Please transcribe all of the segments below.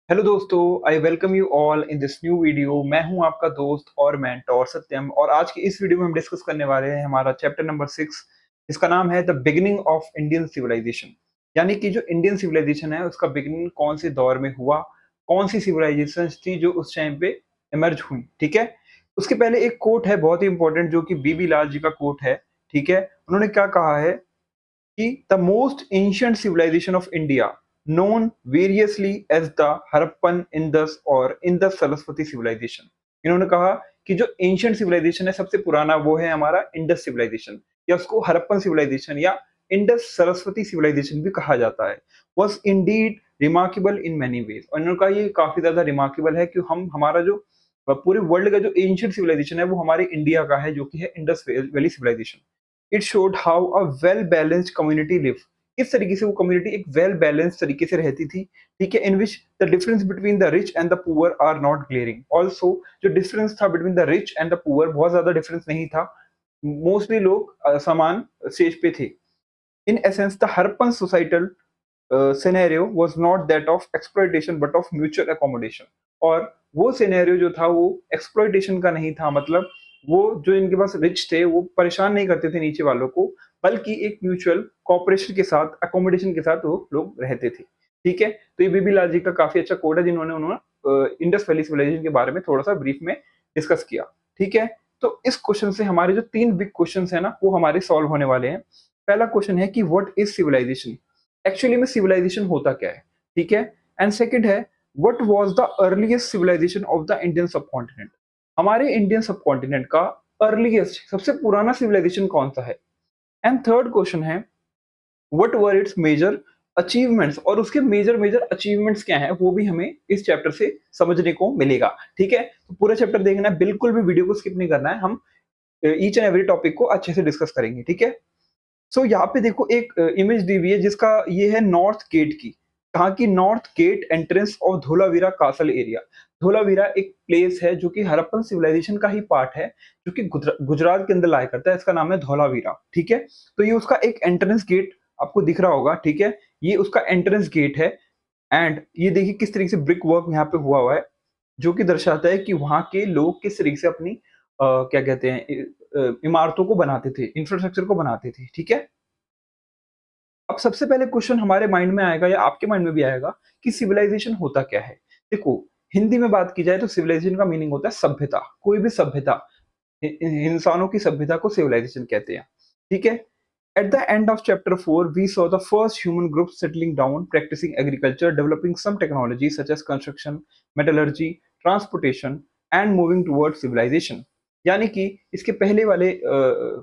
Hello दोस्तों, I welcome you all in this new video. मैं हूं आपका दोस्त और मेंटोर सत्यम, और आज की इस वीडियो में हम डिस्कस करने वाले हैं हमारा चैप्टर नंबर 6। इसका नाम है the beginning of Indian civilisation. यानी कि जो इंडियन सिविलाइजेशन है उसका बिगिनिंग कौन से दौर में हुआ, कौन सी सिविलाइजेशन थी जो उस टाइम पे इमर्ज हुई। ठीक है, उसके पहले एक कोट है बहुत ही इंपॉर्टेंट, जो कि बीबी लाल जी का कोट है। ठीक है, उन्होंने क्या कहा है कि the most ancient civilisation of India known variously as the Harappan, Indus और इंडस सरस्वती सिविलाइजेशन। इन्होंने कहा कि जो एंशिएंट सिविलाइजेशन है सबसे पुराना वो है हमारा इंडस सिविलाइजेशन, या उसको हड़प्पन सिविलाइजेशन या इंडस सरस्वती सिविलाइजेशन भी कहा जाता है। Was Indeed remarkable in many ways, और इन्होंने कहा ये काफी ज्यादा रिमार्केबल है कि हम हमारा जो पूरे वर्ल्ड का जो एंशिएंट सिविलाइजेशन है वो हमारे इंडिया का है, जो कि है Indus valley civilisation. It showed how a well balanced community live, किस तरीके से वो कम्युनिटी एक वेल बैलेंस तरीके से रहती थी। ठीक है, in which the difference between the rich and the poor are not glaring. Also जो डिफरेंस था between the rich and the poor बहुत ज्यादा डिफरेंस नहीं था, मोस्टली लोग समान स्टेज पे थे। In essence the हरपन societal scenario was not that of exploitation but of mutual accommodation. और वो सिनेरियो जो था वो एक्सप्लॉइटेशन का नहीं था, मतलब वो जो इनके पास रिच थे वो परेशान नहीं करते थे नीचे वालों को, बल्कि एक म्यूचुअल कॉपरेशन के साथ, अकोमोडेशन के साथ वो लोग रहते थे। ठीक है, तो ये बीबी लाल जी का काफी अच्छा कोड है जिन्होंने उन्होंने इंडस वैली सिविलाइजेशन के बारे में थोड़ा सा ब्रीफ में डिस्कस किया। ठीक है, तो इस क्वेश्चन से हमारे जो तीन बिग क्वेश्चन है ना वो हमारे सॉल्व होने वाले हैं। पहला क्वेश्चन है कि व्हाट इज सिविलाइजेशन, एक्चुअली में सिविलाइजेशन होता क्या है। ठीक है, एंड सेकंड है what was the earliest civilisation of the Indian subcontinent, हमारे इंडियन सबकॉन्टिनेंट का अर्लीस्ट सबसे पुराना सिविलाइजेशन कौन सा है। एंड थर्ड क्वेश्चन है what were its major achievements, और उसके मेजर मेजर अचीवमेंट्स क्या है वो भी हमें इस चैप्टर से समझने को मिलेगा। ठीक है, तो पूरा चैप्टर देखना है, बिल्कुल भी वीडियो को स्किप नहीं करना है, हम ईच एंड एवरी टॉपिक को अच्छे से डिस्कस करेंगे। ठीक है, सो यहाँ पे देखो एक इमेज दी हुई है जिसका ये है नॉर्थ गेट की, कहाँ की, north gate entrance of Dholavira castle area. Dholavira एक प्लेस है जो कि हड़प्पन सिविलाइजेशन का ही पार्ट है, जो कि गुजरात के अंदर लाया करता है। इसका नाम है धोलावीरा। ठीक है, तो ये उसका एक एंट्रेंस गेट आपको दिख रहा होगा। ठीक है, ये उसका एंट्रेंस गेट है। एंड ये देखिए किस तरीके से ब्रिक वर्क यहाँ पे हुआ है, जो कि दर्शाता है कि वहाँ के लोग किस तरीके से अपनी क्या कहते हैं इमारतों को बनाते थे, इंफ्रास्ट्रक्चर को बनाते थे। ठीक है, अब सबसे पहले क्वेश्चन हमारे माइंड में आएगा या आपके माइंड में भी आएगा कि सिविलाइजेशन होता क्या है। देखो, हिंदी में बात की जाए तो सिविलाइजेशन का मीनिंग होता है सभ्यता, कोई भी सभ्यता, इंसानों की सभ्यता को सिविलाइजेशन कहते हैं। ठीक है, at the end of chapter 4 we saw the first human group settling down, practicing agriculture, developing some technologies such as construction, metallurgy, transportation and moving towards civilization। यानी कि इसके पहले वाले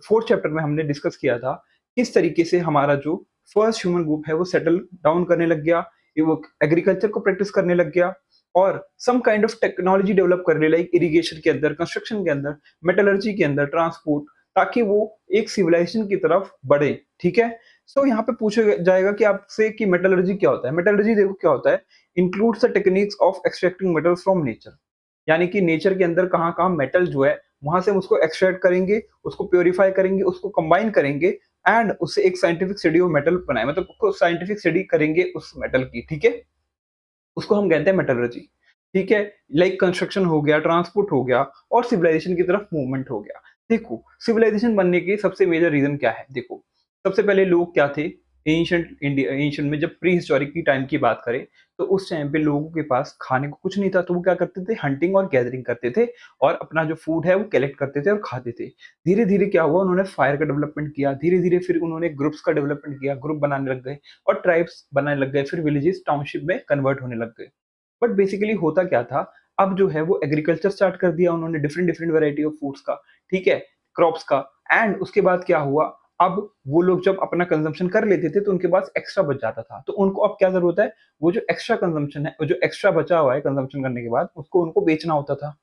फोर्थ चैप्टर में हमने डिस्कस किया था किस तरीके से हमारा जो फर्स्ट ह्यूमन ग्रुप है वो सेटल डाउन करने लग गया, ये वो एग्रीकल्चर को प्रैक्टिस करने लग गया और some kind of technology develop करने लगी इरिगेशन के अंदर, कंस्ट्रक्शन के अंदर, मेटलर्जी के अंदर, ट्रांसपोर्ट, ताकि वो एक सिविलाइजेशन की तरफ बढ़े। ठीक है, सो यहाँ पे पूछा जाएगा कि आपसे कि मेटलर्जी क्या होता है। मेटलर्जी देखो क्या होता है, includes the techniques of extracting metals from nature. यानी कि नेचर के अंदर कहाँ कहाँ मेटल जो है वहां से हम उसको एक्सट्रैक्ट करेंगे, उसको प्योरीफाई करेंगे, उसको कंबाइन करेंगे एंड उससे एक साइंटिफिक स्टडी ऑफ मेटल बनाए, मतलब उसको साइंटिफिक स्टडी करेंगे उस मेटल की। ठीक है, उसको हम कहते हैं मेटलर्जी। ठीक है, लाइक कंस्ट्रक्शन हो गया, ट्रांसपोर्ट हो गया और सिविलाइजेशन की तरफ मूवमेंट हो गया। देखो, सिविलाइजेशन बनने के सबसे मेजर रीजन क्या है। देखो, सबसे पहले लोग क्या थे, एंशिएंट इंडिया, एंशिएंट में जब प्री हिस्टोरिक की टाइम की बात करें तो उस टाइम पे लोगों के पास खाने को कुछ नहीं था, तो वो क्या करते थे, हंटिंग और गैदरिंग करते थे और अपना जो फूड है वो कलेक्ट करते थे और खाते थे। धीरे धीरे क्या हुआ, उन्होंने फायर का डेवलपमेंट किया, धीरे धीरे फिर उन्होंने ग्रुप्स का डेवलपमेंट किया, ग्रुप बनाने लग गए और ट्राइब्स बनाने लग गए, फिर विलेजेस टाउनशिप में कन्वर्ट होने लग गए। बट बेसिकली होता क्या था, अब जो है वो एग्रीकल्चर स्टार्ट कर दिया उन्होंने, different different variety of foods का। ठीक है, क्रॉप्स का। एंड उसके बाद क्या हुआ, अब वो लोग जब अपना कंजम्पशन कर लेते थे तो उनके पास एक्स्ट्रा बच जाता था, तो उनको अब क्या जरूरत है, वो जो एक्स्ट्रा कंजम्पशन है, वो जो एक्स्ट्रा बचा हुआ है कंजम्पशन करने के बाद, उसको उनको बेचना होता था।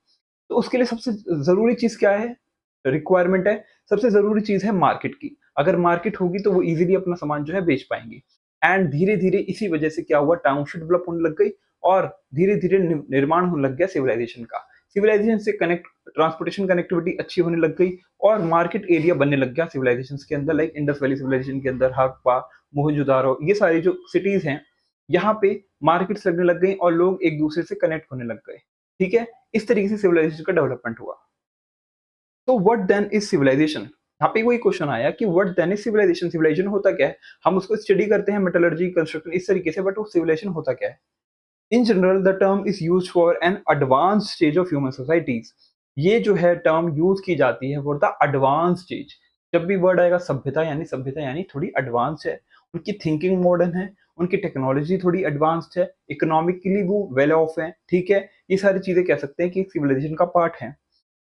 तो उसके लिए सबसे जरूरी चीज क्या है, रिक्वायरमेंट है, सबसे जरूरी चीज है मार्केट की। अगर मार्केट होगी तो वो इजीली अपना सामान जो है बेच पाएंगे। एंड धीरे धीरे इसी वजह से क्या हुआ, टाउनशिप डेवलप होने लग गई और धीरे धीरे निर्माण होने लग गया सिविलाइजेशन का। सिविलाइजेशन से कनेक्ट, ट्रांसपोर्टेशन कनेक्टिविटी अच्छी होने लग गई और मार्केट एरिया बनने लग गया सिविलाइजेशन के अंदर, लाइक इंडस वैली सिविलाइजेशन के अंदर हड़प्पा, मोहनजोदारो, ये सारी जो सिटीज हैं यहाँ पे मार्केट्स लगने लग गई और लोग एक दूसरे से कनेक्ट होने लग गए। ठीक है? इस तरीके से सिविलाइजेशन का डेवलपमेंट हुआ। तो व्हाट देन इज सिविलाइजेशन? यहाँ पे वही क्वेश्चन आया कि what then is civilisation? Civilisation होता क्या है? हम उसको स्टडी करते हैं मेटलर्जी, कंस्ट्रक्शन इस तरीके से, बट वो सिविलाइजेशन होता क्या है? In general the term is used for an advance stage of human societies. ये जो है टर्म यूज की जाती है फॉर द एडवांस स्टेज। जब भी वर्ड आएगा सभ्यता यानी थोड़ी एडवांस है, उनकी थिंकिंग मॉडर्न है, उनकी टेक्नोलॉजी थोड़ी एडवांस्ड है, इकोनॉमिकली वो वेल ऑफ है। ठीक है? ये सारी चीजें कह सकते हैं कि सिविलाइजेशन का पार्ट है।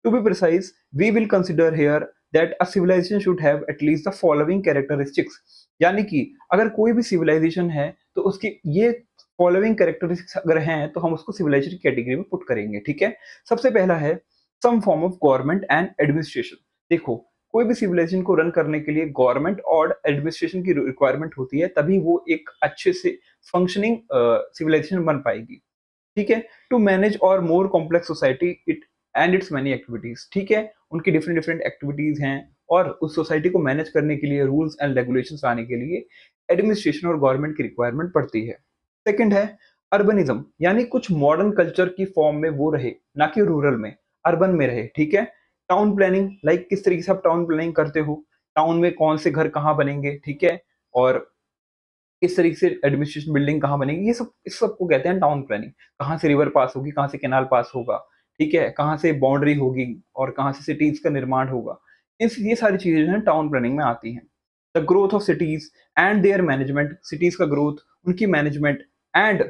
To be precise, we will consider here that a civilization should have at least the following characteristics. यानी कि अगर कोई भी सिविलाइजेशन है तो उसकी ये फॉलोइंग कैरेक्टरिस्टिक्स अगर हैं तो हम उसको सिविलाइजेशन की कैटेगरी में पुट करेंगे। ठीक है? सबसे पहला है some form of government and administration. देखो, कोई भी सिविलाइजेशन को रन करने के लिए गवर्नमेंट और एडमिनिस्ट्रेशन की रिक्वायरमेंट होती है, तभी वो एक अच्छे से फंक्शनिंग सिविलाइजेशन बन पाएगी। ठीक है? टू मैनेज और more complex society it and it's many activities. ठीक है? उनकी डिफरेंट डिफरेंट एक्टिविटीज हैं और उस सोसाइटी को मैनेज करने के लिए रूल्स एंड रेगुलेशंस लाने के लिए एडमिनिस्ट्रेशन और गवर्नमेंट की रिक्वायरमेंट पड़ती है। सेकंड है अर्बनिज्म, यानी कुछ मॉडर्न कल्चर की फॉर्म में वो रहे, ना कि रूरल में, अर्बन में रहे। ठीक है? टाउन प्लानिंग, लाइक किस तरीके से आप टाउन प्लानिंग करते हो, टाउन में कौन से घर कहाँ बनेंगे। ठीक है? और किस तरीके से एडमिनिस्ट्रेशन बिल्डिंग कहाँ बनेगी, ये सब इस सब को कहते हैं टाउन प्लानिंग। कहाँ से रिवर पास होगी, कहाँ से कैनाल पास होगा, ठीक है, कहाँ से बाउंड्री होगी और कहाँ से सिटीज का निर्माण होगा। इस ये सारी चीजें जो है टाउन प्लानिंग में आती हैं। The growth of cities and there management, cities का ग्रोथ, उनकी management, and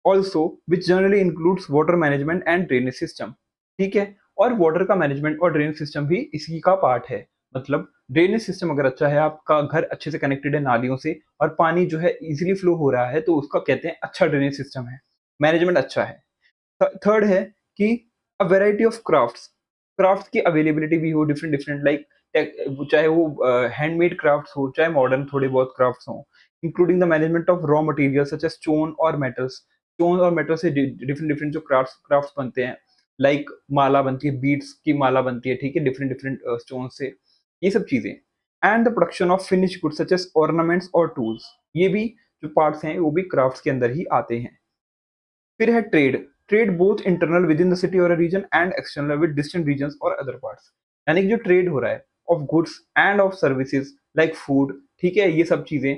also which generally includes water management and drainage system. ठीक है? और वाटर का मैनेजमेंट और ड्रेनेज सिस्टम भी इसी का पार्ट है। मतलब ड्रेनेज सिस्टम अगर अच्छा है, आपका घर अच्छे से कनेक्टेड है नालियों से और पानी जो है इजीली फ्लो हो रहा है, तो उसका कहते हैं अच्छा ड्रेनेज सिस्टम है, मैनेजमेंट अच्छा है। थर्ड है कि अ वैरायटी ऑफ क्राफ्ट्स, क्राफ्ट की अवेलेबिलिटी भी हो डिफरेंट डिफरेंट, लाइक चाहे वो हैंडमेड क्राफ्ट्स हो, चाहे मॉडर्न थोड़े बहुत क्राफ्ट्स हो, including the management of raw material such as stone और मेटल्स। स्टोन और मेटल से डिफरेंट डिफरेंट जो क्राफ्ट्स बनते हैं, लाइक माला बनती है, बीड्स की माला बनती है। ठीक है? डिफरेंट डिफरेंट स्टोन से, ये सब चीजें। And the production of finish goods such as ornaments और टूल्स, ये भी जो पार्ट्स हैं वो भी क्राफ्ट्स के अंदर ही आते हैं। फिर है trade, trade both internal within the city और region and external with distant region और अदर पार्ट्स। यानी कि जो ट्रेड हो रहा है of goods and of services like food, ठीक है, ये सब चीजें,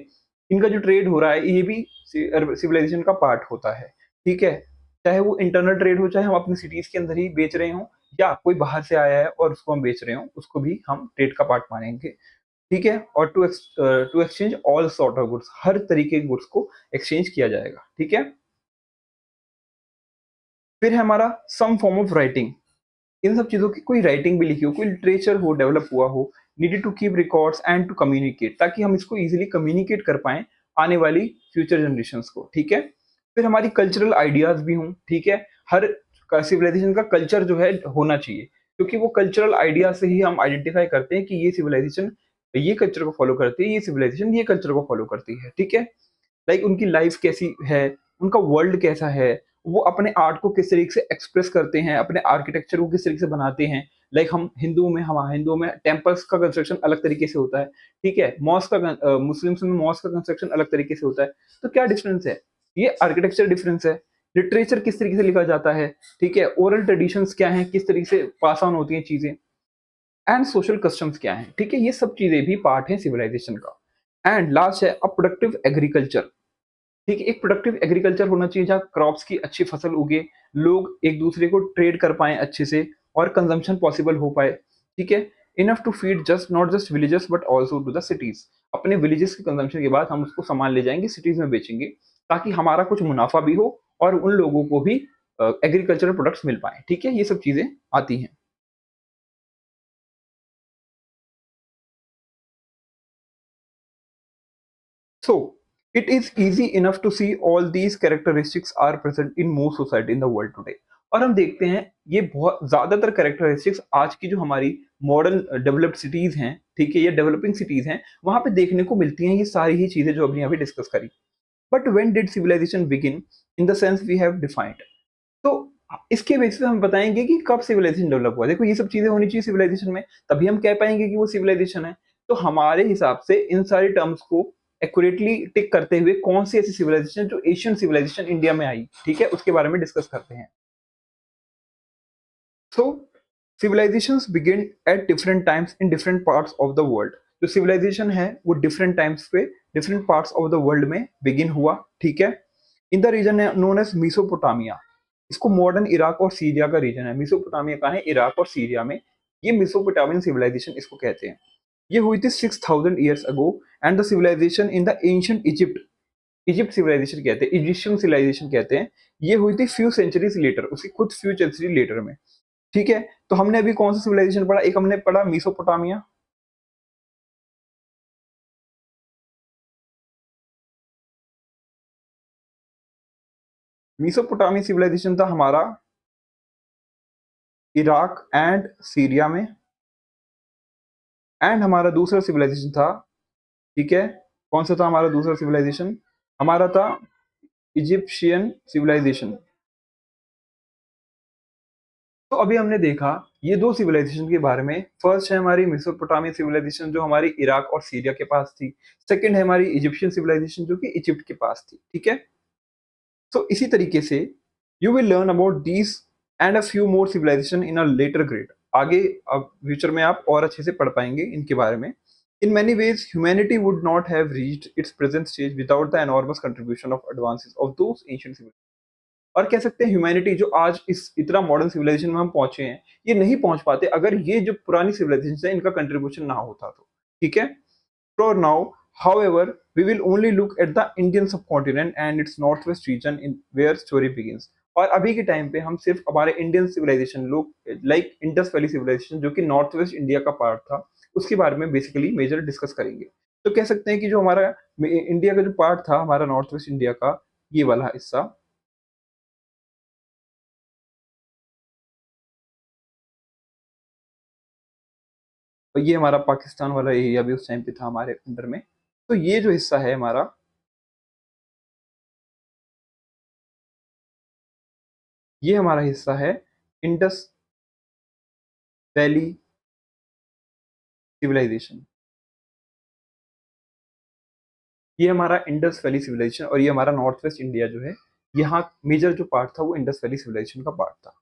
इनका जो ट्रेड हो रहा है ये भी सिविलाइजेशन का पार्ट होता है। ठीक है? चाहे वो इंटरनल ट्रेड हो, चाहे हम अपनी सिटीज के अंदर ही बेच रहे हो, या कोई बाहर से आया है और उसको हम बेच रहे हो, उसको भी हम ट्रेड का पार्ट मानेंगे। ठीक है? और to exchange all sort of goods, हर तरीके के गुड्स को एक्सचेंज किया जाएगा। ठीक है? फिर है हमारा सम फॉर्म ऑफ राइटिंग। इन सब चीज़ों की कोई राइटिंग भी लिखी हो, कोई लिटरेचर हो, डेवलप हुआ हो, needed to keep records and to communicate, ताकि हम इसको इजीली कम्युनिकेट कर पाएँ आने वाली फ्यूचर जनरेशंस को। ठीक है? फिर हमारी कल्चरल आइडियाज़ भी हों। ठीक है? हर सिविलाइजेशन का कल्चर जो है होना चाहिए, क्योंकि वो कल्चरल आइडिया से ही हम आइडेंटिफाई करते हैं कि ये सिविलाइजेशन ये कल्चर को फॉलो करती है, ये सिविलाइजेशन ये कल्चर को फॉलो करती है। ठीक है? लाइक उनकी लाइफ कैसी है, उनका वर्ल्ड कैसा है, वो अपने आर्ट को किस तरीके से एक्सप्रेस करते हैं, अपने आर्किटेक्चर को किस तरीके से बनाते हैं। लाइक हम हिंदुओं में टेम्पल्स का कंस्ट्रक्शन अलग तरीके से होता है। ठीक है? मुस्लिम्स में मॉस्क का कंस्ट्रक्शन अलग तरीके से होता है। तो क्या डिफरेंस है? ये आर्किटेक्चर डिफरेंस है। लिटरेचर किस तरीके से लिखा जाता है, ठीक है, ओरल ट्रेडिशंस क्या हैं, किस तरीके से पास ऑन होती हैं चीजें, एंड सोशल कस्टम्स क्या हैं। ठीक है? ये सब चीजें भी पार्ट है सिविलाइजेशन का। एंड लास्ट है अ प्रोडक्टिव एग्रीकल्चर। ठीक है? एक प्रोडक्टिव एग्रीकल्चर होना चाहिए जहाँ क्रॉप्स की अच्छी फसल उगे, लोग एक दूसरे को ट्रेड कर पाएँ अच्छे से और कंजम्पशन पॉसिबल हो पाए। ठीक है? Enough to feed just not just villages but also to the cities. अपने विलेजेस के कंजम्पशन के बाद हम उसको सामान ले जाएंगे सिटीज में बेचेंगे, ताकि हमारा कुछ मुनाफा भी हो और उन लोगों को भी एग्रीकल्चरल प्रोडक्ट्स मिल पाए। ठीक है? ये सब चीजें आती हैं। So, it is easy enough to see all these characteristics are present in most society in the world today. और हम देखते हैं ये बहुत ज्यादातर कैरेक्टरिस्टिक्स आज की जो हमारी मॉडर्न डेवलप्ड सिटीज हैं, ठीक है, ये डेवलपिंग सिटीज हैं, वहां पे देखने को मिलती हैं ये सारी ही चीजें जो अभी अभी डिस्कस करी। But when did civilisation begin in the sense we have defined? तो इसके बेसिस पे हम बताएंगे कि कब सिविलाइजेशन डेवलप हुआ। देखो, ये सब चीजें होनी चाहिए सिविलाइजेशन में, तभी हम कह पाएंगे कि वो सिविलाइजेशन है। तो हमारे हिसाब से इन सारी टर्म्स को एक्यूरेटली टिक करते हुए कौन सी ऐसी सिविलाइजेशन जो एशियन सिविलाइजेशन इंडिया में आई, ठीक है, उसके बारे में डिस्कस करते हैं। So civilisations begin at different times in different parts of the world. जो सिविलाइजेशन है वो डिफरेंट टाइम्स पे different parts of the world में बिगिन हुआ, ठीक है। In the region known as Mesopotamia. इसको मॉडर्न इराक और सीरिया का रीजन है। मिसोपोटामिया कहाँ है? इराक और सीरिया में। ये मिसोपोटामियन सिविलाइजेशन इसको कहते हैं। ये हुई थी 6000 years ago. And the civilisation in the ancient Egypt, Egypt civilisation कहते हैं, इजिप्शियन सिविलाइजेशन कहते हैं। ये हुई थी फ्यू सेंचुरीज लेटर, उसकी खुद फ्यू सेंचुरी लेटर में, ठीक है। तो हमने अभी कौन सा सिविलाइजेशन पढ़ा? एक हमने पढ़ा मिसोपोटामिया, मिसोपोटामिया सिविलाइजेशन था हमारा इराक एंड सीरिया में। एंड हमारा दूसरा सिविलाइजेशन था, ठीक है, कौन सा था हमारा दूसरा सिविलाइजेशन? हमारा था इजिप्शियन सिविलाइजेशन। तो अभी हमने देखा ये दो सिविलाइजेशन के बारे में। फर्स्ट है हमारी मेसोपोटामिया सिविलाइजेशन जो हमारी इराक और सीरिया के पास थी। सेकंड है हमारी इजिप्शियन सिविलाइजेशन जो कि इजिप्ट के पास थी, ठीक है। तो इसी तरीके से you will learn about these and a few more civilisation in a later grade. आगे अब फ्यूचर में आप और अच्छे से पढ़ पाएंगे इनके बारे में। इन many ways humanity would not have reached its present stage without the enormous contribution of advances of those ancient civilizations। और कह सकते हैं ह्यूमैनिटी जो आज इस इतना मॉडर्न सिविलाइजेशन में हम पहुंचे हैं, ये नहीं पहुंच पाते अगर ये जो पुरानी सिविलाइजेशन है इनका कंट्रीब्यूशन ना होता तो, ठीक है। For now, however, we will only look at the Indian subcontinent and its northwest region in where story begins। और अभी के टाइम पे हम सिर्फ हमारे इंडियन सिविलाइजेशन लोग लाइक इंडस वैली सिविलाइजेशन जो कि नॉर्थ वेस्ट इंडिया का पार्ट था उसके बारे में बेसिकली मेजर डिस्कस करेंगे। तो कह सकते हैं कि जो हमारा इंडिया का जो पार्ट था हमारा नॉर्थ वेस्ट इंडिया का, ये वाला हिस्सा, और ये हमारा पाकिस्तान वाला एरिया भी उस टाइम पे था हमारे अंडर में। तो ये जो हिस्सा है हमारा, ये हमारा हिस्सा है इंडस वैली सिविलाइजेशन। ये हमारा इंडस वैली सिविलाइजेशन और ये हमारा नॉर्थ वेस्ट इंडिया जो है, यहाँ मेजर जो पार्ट था वो इंडस वैली सिविलाइजेशन का पार्ट था,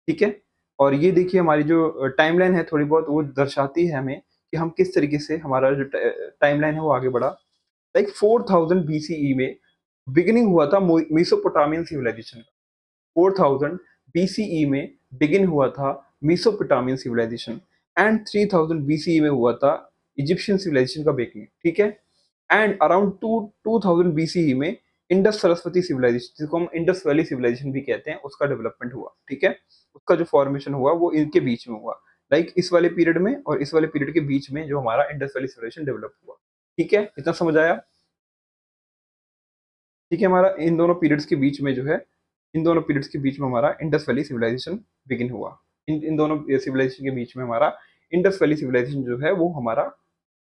ठीक है। और ये देखिए हमारी जो टाइमलाइन है थोड़ी बहुत वो दर्शाती है हमें कि हम किस तरीके से हमारा जो टाइमलाइन है वो आगे बढ़ा। लाइक 4000 बीसीई में बिगिनिंग हुआ था मेसोपोटामियन सिविलाइजेशन। 4000 बीसीई में बिगिन हुआ था मेसोपोटामियन सिविलाइजेशन। एंड 3000 बीसीई में हुआ था इजिप्शियन सिविलाइजेशन का बिगिनिंग, ठीक है। एंड अराउंड 2000 बीसीई में इंडस सरस्वती सिविलाइजेशन जिसको हम इंडस वैली सिविलाइजेशन भी कहते हैं उसका डेवलपमेंट हुआ, ठीक है। उसका जो फॉर्मेशन हुआ वो इनके बीच में हुआ, लाइक इस वाले पीरियड में और इस वाले पीरियड के बीच में जो हमारा इंडस वैली सिविलाइजेशन डेवलप हुआ, ठीक है। इतना समझ आया? ठीक है, हमारा इन दोनों पीरियड्स के बीच में जो है, इन दोनों पीरियड्स के बीच में हमारा इंडस वैली सिविलाइजेशन बिगिन हुआ। इन दोनों सिविलाइजेशन के बीच में हमारा इंडस वैली सिविलाइजेशन जो है वो हमारा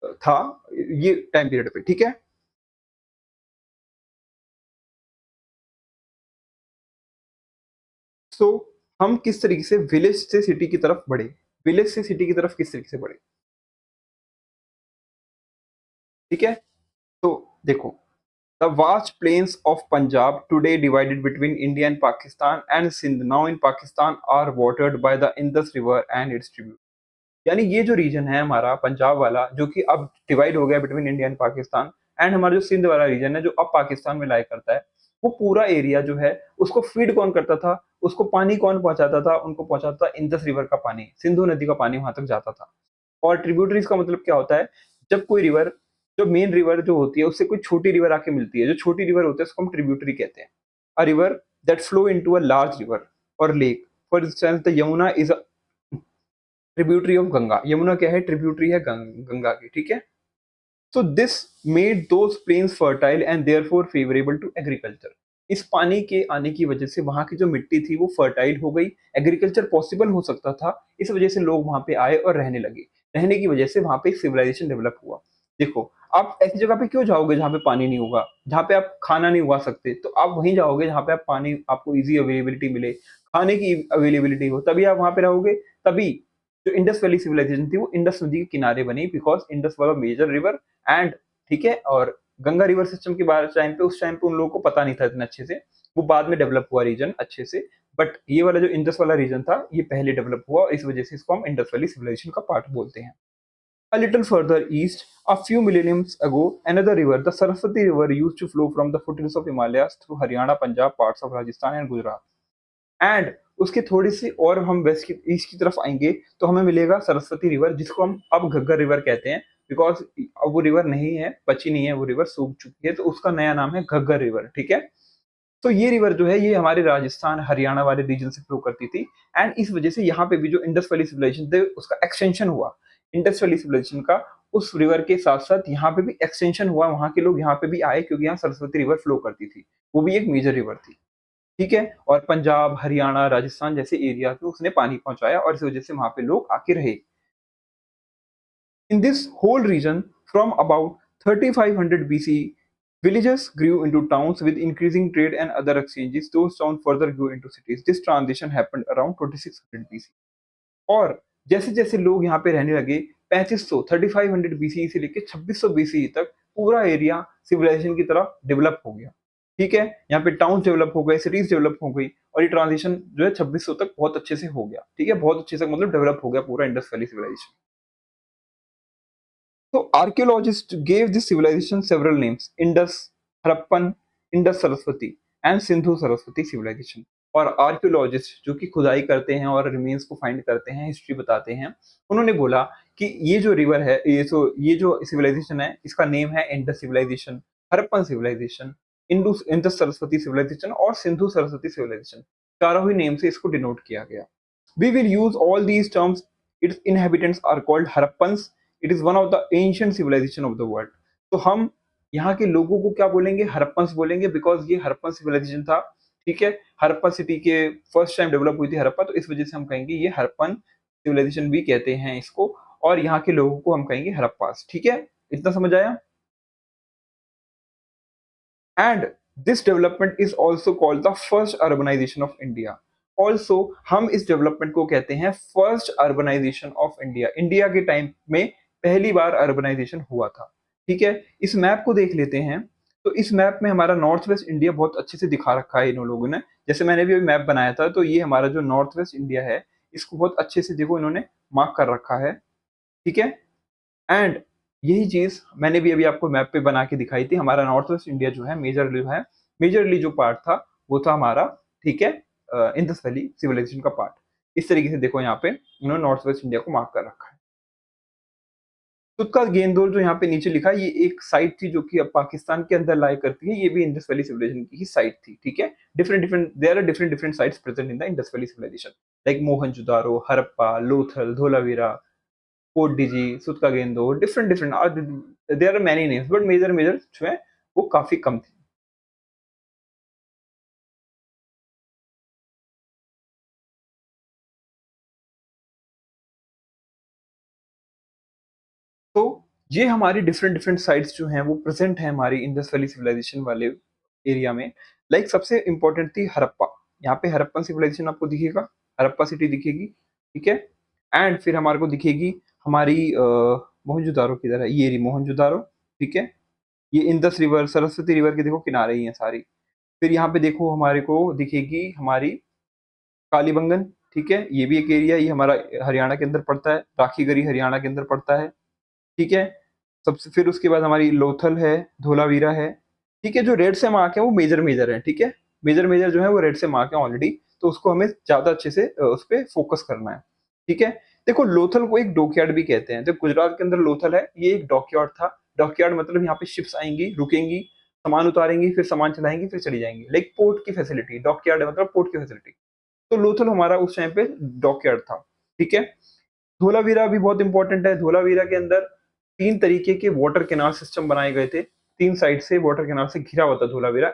था ये टाइम पीरियड पे, ठीक है। सो हम किस तरीके से विलेज से सिटी की तरफ बढ़े, विलेज से सिटी की तरफ किस तरीके से बढ़े, ठीक है। तो देखो, the vast plains of Punjab today divided between India and Pakistan and Sindh now in Pakistan are watered by the Indus river and its tributaries. यानी ये जो रीजन है हमारा पंजाब वाला जो कि अब डिवाइड हो गया between India and Pakistan, and हमारा जो सिंध वाला रीजन है जो अब पाकिस्तान में लाई करता है, वो पूरा एरिया जो है उसको फीड कौन करता था, उसको पानी कौन पहुंचाता था? उनको पहुंचाता था इंडस रिवर का पानी, सिंधु नदी का पानी वहां तक जाता था। और ट्रिब्यूटरीज का मतलब क्या होता है? जब कोई रिवर, जो मेन रिवर जो होती है उससे कोई छोटी रिवर आके मिलती है, जो छोटी रिवर होती है उसको हम ट्रिब्यूटरी कहते हैं। A river that flow into a large river और lake. For instance the Yamuna is a tributary of Ganga. Yamuna क्या है? ट्रिब्यूटरी है गंगा की, ठीक है। So this made those plains fertile and therefore favourable to agriculture. इस पानी के आने की वजह से वहां की जो मिट्टी थी वो फर्टाइल हो गई, एग्रीकल्चर पॉसिबल हो सकता था। इस वजह से लोग वहां पे आए और रहने लगे। रहने की वजह से वहां पे सिविलाइजेशन डेवलप हुआ। देखो, आप ऐसी जगह पे क्यों जाओगे जहाँ पे पानी नहीं होगा, जहाँ पे आप खाना नहीं उगा सकते? तो आप वहीं जाओगे जहाँ पे आप पानी आपको इजी अवेलेबिलिटी मिले, खाने की अवेलेबिलिटी हो, तभी आप वहां पे रहोगे। तभी जो इंडस वैली सिविलाइजेशन थी वो इंडस नदी के किनारे बनी, because Indus was a major river and, ठीक है, और गंगा रिवर सिस्टम के बारे टाइम पे, उस टाइम पे उन लोगों को पता नहीं था इतना अच्छे से, वो बाद में डेवलप हुआ रीजन अच्छे से, बट ये वाला जो इंडस वाला रीजन था ये पहले डेवलप हुआ, इस वजह से इसको हम इंडस वैली सिविलाइजेशन का पार्ट बोलते हैं। A little further east, a few millenniums ago, another river, the Saraswati River, used to flow from the foothills of Himalayas through Haryana, Punjab, parts of Rajasthan and Gujarat. And उसके थोड़ी सी और हम waste की east की तरफ आएंगे तो हमें मिलेगा सरस्वती रिवर, जिसको हम अब घग्गर रिवर कहते हैं, बिकॉज अब वो रिवर नहीं है, बची नहीं है, वो रिवर सूख चुकी है, तो उसका नया नाम है घग्गर रिवर। ठीक है, तो ये रिवर जो है ये हमारे राजस्थान हरियाणा वाले रीजन से फ्लो करती थी, एंड इस वजह से यहाँ पे भी जो इंडस वैली सिविलाइजेशन थे उसका एक्सटेंशन हुआ, इंडस वैली सिविलाइजेशन का, उस रिवर के साथ साथ यहाँ पे भी एक्सटेंशन हुआ, वहां के लोग यहाँ पे भी आए क्योंकि यहाँ सरस्वती रिवर फ्लो करती थी, वो भी एक मेजर रिवर थी। ठीक है, और पंजाब हरियाणा राजस्थान जैसे एरिया को उसने पानी पहुंचाया और इस वजह से वहां पे लोग आके रहे। In this whole region, from about 3500 BC, villages grew into towns with increasing trade and other exchanges. Those towns further grew into cities. This transition happened around 2600 BC. और जैसे जैसे लोग यहाँ पे रहने लगे, 3500 3500 BC से लेके 2600 BC तक पूरा एरिया सिविलाइजेशन की तरह डेवलप हो गया। ठीक है, यहाँ पे टाउन डेवलप हो गए, सिटीज डेवलप हो गई, और ये ट्रांजिशन जो है 2600 तक बहुत अच्छे से हो गया। ठीक है, बहुत अच्छे से मतलब डेवलप हो गया पूरा Indus valley civilisation. So archaeologists gave this civilization several names: Indus, Harappan, Indus Saraswati, and Sindhu Saraswati civilization. और आर्कियोलॉजिस्ट जो कि खुदाई करते हैं और रिमेन्स को फाइंड करते हैं, हिस्ट्री बताते हैं, उन्होंने बोला कि ये जो रिवर है, ये जो सिविलाइजेशन है, इसका नेम है Indus civilisation, Harappan civilisation, Indus Saraswati civilisation और सिंधु सरस्वती सिविलाइजेशन। चारों ही नेम से इसको डिनोट किया गया। We will use all these terms. Its inhabitants are called Harappans. It is one of the ancient civilization of the world. तो हम यहाँ के लोगों को क्या बोलेंगे? हरप्पन्स बोलेंगे, बिकॉज ये हरप्पन सिविलाइजेशन था। ठीक है, हरप्पा सिटी के फर्स्ट टाइम डेवलप हुई थी हरप्पा, तो इस वजह से हम कहेंगे ये हरप्पन सिविलाइजेशन भी कहते हैं इसको, और यहाँ के लोगों को हम कहेंगे हरप्पास। ठीक है, इतना समझ आया? And this development is also called the first urbanisation of India. Also हम इस डेवलपमेंट को कहते हैं first urbanisation of India. India के टाइम में पहली बार अर्बनाइजेशन हुआ था। ठीक है, इस मैप को देख लेते हैं। तो इस मैप में हमारा नॉर्थ वेस्ट इंडिया बहुत अच्छे से दिखा रखा है इन लोगों ने। जैसे मैंने भी अभी मैप बनाया था, तो ये हमारा जो नॉर्थ वेस्ट इंडिया है, इसको बहुत अच्छे से देखो इन्होंने मार्क कर रखा है। ठीक है, एंड यही चीज मैंने भी अभी आपको मैप पे बना के दिखाई थी। हमारा नॉर्थ वेस्ट इंडिया जो है मेजरली जो पार्ट था वो था हमारा, ठीक है, इंडस वैली सिविलाइजेशन का पार्ट। इस तरीके से देखो यहाँ पे उन्होंने नॉर्थ वेस्ट इंडिया को मार्क कर रखा है। तुर्का गेंदोल जो यहाँ पे नीचे लिखा है, ये एक साइट थी जो कि अब पाकिस्तान के अंदर लाई करती है। ये भी इंडस वैली सिविलाइजेशन की ही साइट थी। ठीक है, different sites present in the Indus valley civilisation, like Mohenjodaro, Harappa, Lothal, Dholavira, Kot Diji, Sutkagen गेंदो, different there are many names, but major जो है वो काफी कम थी। तो ये हमारी डिफरेंट डिफरेंट साइट्स जो हैं वो प्रेजेंट है हमारी इंडस वैली सिविलाइजेशन वाले एरिया में। लाइक सबसे इंपॉर्टेंट थी हरप्पा। यहाँ पे हरप्पन सिविलाइजेशन आपको दिखेगा, हरप्पा सिटी दिखेगी। ठीक है, एंड फिर हमारे को दिखेगी हमारी मोहनजोदारो किधर है, ये रही मोहनजोदारो। ठीक है, ये इंडस रिवर सरस्वती रिवर के देखो किनारे ही है सारी। फिर यहाँ पे देखो हमारे को दिखेगी हमारी कालीबंगन। ठीक है, ये भी एक एरिया, ये हमारा हरियाणा के अंदर पड़ता है, राखीगढ़ी हरियाणा के अंदर पड़ता है। ठीक है, सबसे फिर उसके बाद हमारी लोथल है, धोलावीरा है। ठीक है, जो रेड से मार्क है वो मेजर है। ठीक है, मेजर जो है वो रेड से मार्क है ऑलरेडी, तो उसको हमें ज्यादा अच्छे से उस पर फोकस करना है। ठीक है, देखो लोथल को एक डॉकयार्ड भी कहते हैं। तो गुजरात के अंदर लोथल है, ये एक डॉकयार्ड था। डॉकयार्ड मतलब यहाँ पे शिप्स आएंगी, रुकेंगी, सामान उतारेंगी, फिर सामान चलाएंगी, फिर चली जाएंगी, लाइक पोर्ट की फैसिलिटी। डॉकयार्ड मतलब पोर्ट की फैसिलिटी। तो लोथल हमारा उस टाइम पे डॉकयार्ड था। ठीक है, धोलावीरा भी बहुत इंपॉर्टेंट है। धोलावीरा के अंदर 3 तरीके के वाटर कैनाल सिस्टम बनाए गए थे। 3 साइड से वाटर कैनाल से घिरा हुआ था धोलावीरा।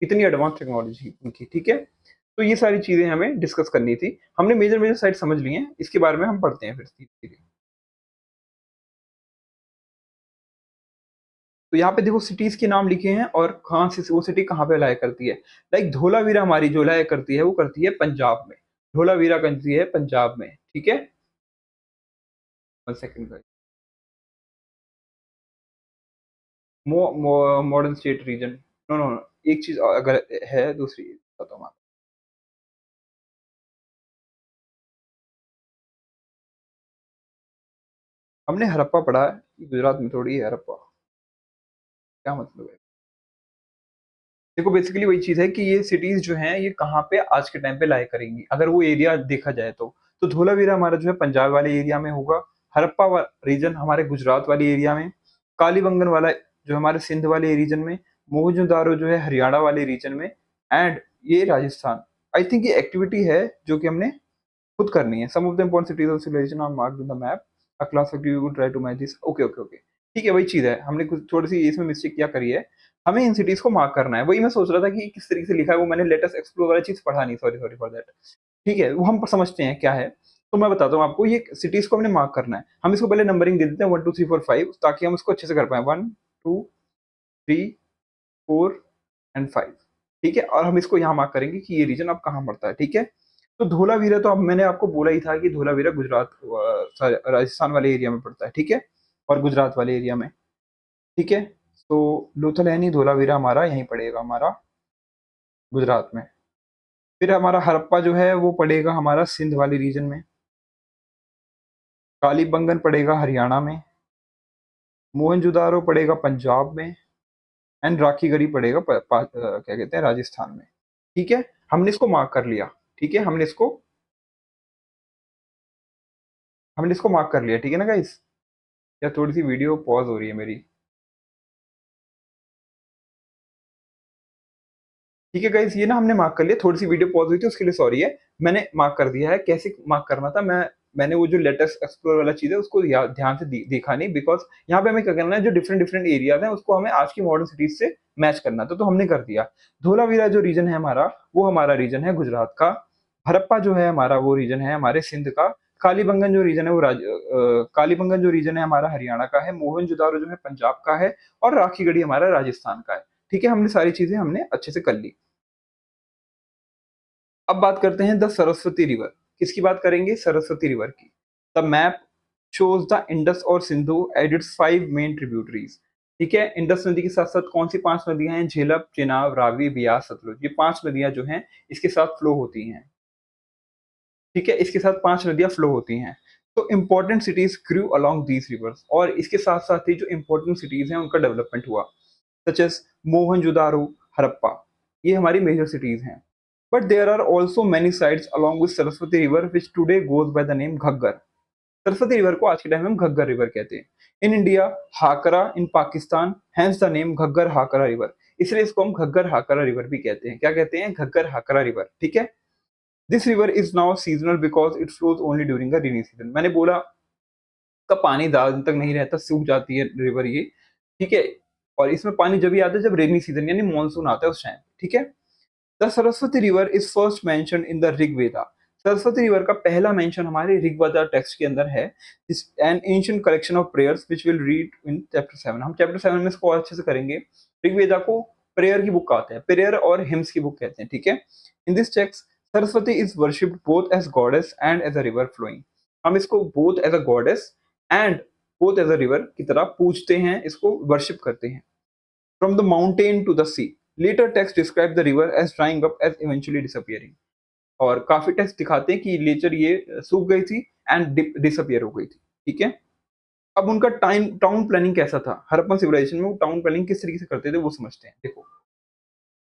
इतनी एडवांस टेक्नोलॉजी उनकी। ठीक है, तो ये सारी चीजें हमें डिस्कस करनी थी। हमने मेजर साइट समझ ली हैं, इसके बारे में हम पढ़ते हैं फिर धीरे-धीरे। तो यहाँ पे देखो सिटीज के नाम लिखे हैं और कहाँ से वो सिटी कहाँ पे लाया करती है। लाइक धोलावीरा हमारी जो लाया करती है वो करती है पंजाब में। धोलावीरा करती है पंजाब में। ठीक है, 1 second. Modern state region. No no no, एक चीज अगर है, दूसरी बताता हूँ। हमने हड़प्पा पढ़ा है, गुजरात में थोड़ी है हड़प्पा। क्या मतलब है? देखो बेसिकली वही चीज है कि ये सिटीज जो हैं ये कहाँ पे आज के टाइम पे लाई करेंगी, अगर वो एरिया देखा जाए तो धोलावीरा हमारा जो है पंजाब वाले एरिया में होगा। हड़प्पा रीजन हमारे गुजरात वाले एरिया में। कालीबंगन वाला जो हमारे सिंध वाले रीजन में। मोहनजोदारो जो है हरियाणा वाले रीजन में। एंड ये राजस्थान। आई थिंक ये एक्टिविटी है जो कि हमने खुद करनी है। Some of the important cities of civilisation are marked in the map. A class of you try to match this. Okay okay okay, ठीक है, वही चीज है। हमने कुछ थोड़ी सी इसमें मिस्टेक क्या करी है, हमें इन सिटीज को मार्क करना है। वही मैं सोच रहा था कि किस तरीके से लिखा है, वो मैंने लेटेस्ट एक्सप्लोर वाला चीज पढ़ा नहीं, सॉरी सॉरी फॉर दैट। ठीक है, वो हम समझते हैं क्या है। तो मैं बताता हूँ आपको, ये सिटीज को हमने मार्क करना है। हम इसको पहले नंबरिंग दे देते हैं 1 2 3 4 5, ताकि हम इसको अच्छे से कर पाए। 1 2 3 4 एंड 5। ठीक है, और हम इसको यहाँ मार्क करेंगे कि ये रीजन अब कहाँ पड़ता है। ठीक है, तो धोलावीरा तो अब मैंने आपको बोला ही था कि धोलावीरा गुजरात राजस्थान वाले एरिया में पड़ता है। ठीक है, और गुजरात वाले एरिया में। ठीक है, तो लोथल धोलावीरा हमारा यहीं पड़ेगा, हमारा गुजरात में। फिर हमारा हड़प्पा जो है वो पड़ेगा हमारा सिंध वाली रीजन में। कालीबंगन पड़ेगा हरियाणा में। मोहनजोदारो पड़ेगा पंजाब में। एंड राखीगढ़ी पड़ेगा क्या कहते हैं, राजस्थान में। ठीक है, हमने इसको मार्क कर लिया। ठीक है, हमने इसको मार्क कर लिया। ठीक है ना गाइस? या थोड़ी सी वीडियो पॉज हो रही है मेरी? ठीक है गाइस, ये ना हमने मार्क कर लिया। थोड़ी सी वीडियो पॉज हुई थी, उसके लिए सॉरी है। मैंने मार्क कर दिया है। कैसे मार्क करना था, मैंने वो जो लेटेस्ट एक्सप्लोर वाला चीज है उसको ध्यान से देखा नहीं, बिकॉज यहाँ पे हमें क्या करना है, जो डिफरेंट डिफरेंट एरियाज हैं उसको हमें आज की मॉडर्न सिटीज से मैच करना था, तो हमने कर दिया। धोलावीरा जो रीजन है हमारा, वो हमारा रीजन है गुजरात का। हड़प्पा जो है हमारा, वो रीजन है हमारे सिंध का। कालीबंगन जो रीजन है वो कालीबंगन जो रीजन है हमारा हरियाणा का है। मोहनजोदारो जो है पंजाब का है। और राखीगढ़ी हमारा राजस्थान का है। ठीक है, हमने सारी चीजें हमने अच्छे से कर ली। अब बात करते हैं द सरस्वती रिवर। किसकी बात करेंगे? सरस्वती रिवर की। The map shows the Indus और Sindhu at its 5 main tributaries. ठीक है, इंडस नदी के साथ साथ कौन सी 5 नदियां हैं? झेलम, चेनाब, रावी, बियास, सतलुज। ये 5 नदियां जो हैं इसके साथ फ्लो होती हैं। ठीक है, इसके साथ 5 नदियां फ्लो होती हैं। तो important cities grew along these rivers, और इसके साथ साथ ही जो इंपॉर्टेंट सिटीज हैं उनका डेवलपमेंट हुआ। सच एज मोहनजोदारो, हड़प्पा, ये हमारी मेजर सिटीज हैं। But there are also many sites along with Saraswati river which today goes by the name Ghaggar. Saraswati river को आज के टाइम में हम घग्गर रिवर कहते हैं। In India, Hakra in Pakistan, hence the name Ghaggar Hakra river. इसलिए इसको हम घग्गर हाकरा रिवर भी कहते हैं। क्या कहते हैं? घग्गर हाकरा रिवर। ठीक है, this river is now seasonal because it flows only during the rainy season. मैंने बोला का पानी ज्यादा दिन तक नहीं रहता, सूख जाती है रिवर ये। ठीक है, और इसमें पानी जब भी आता है जब रेनी सीजन यानी मानसून आता है उस टाइम। ठीक है, the Saraswati river is first mention in the Rigveda. Saraswati river का पहला मेंशन हमारे ऋग्वेदा टेक्स्ट के अंदर है। इस N ancient collection of prayers which will read in chapter 7। हम चैप्टर 7 में इसको और अच्छे से करेंगे। ऋग्वेदा को प्रेयर की बुक कहते हैं, प्रेयर और हिम्स की बुक कहते हैं। ठीक है, in this text Saraswati is worshipped both as goddess and as a river flowing. हम इसको both as a goddess and both as a river की तरह पूजते हैं, इसको वर्शिप करते हैं। From the mountain to the sea. Later texts describe the river as drying up as eventually disappearing. और काफी टेक्स्ट दिखाते हैं कि लेटर ये सूख गई थी एंड डिसअपियर हो गई थी। ठीक है, अब उनका टाउन प्लानिंग कैसा था? हड़प्पन सिविलाइजेशन में वो टाउन प्लानिंग किस तरीके से करते थे वो समझते हैं। देखो,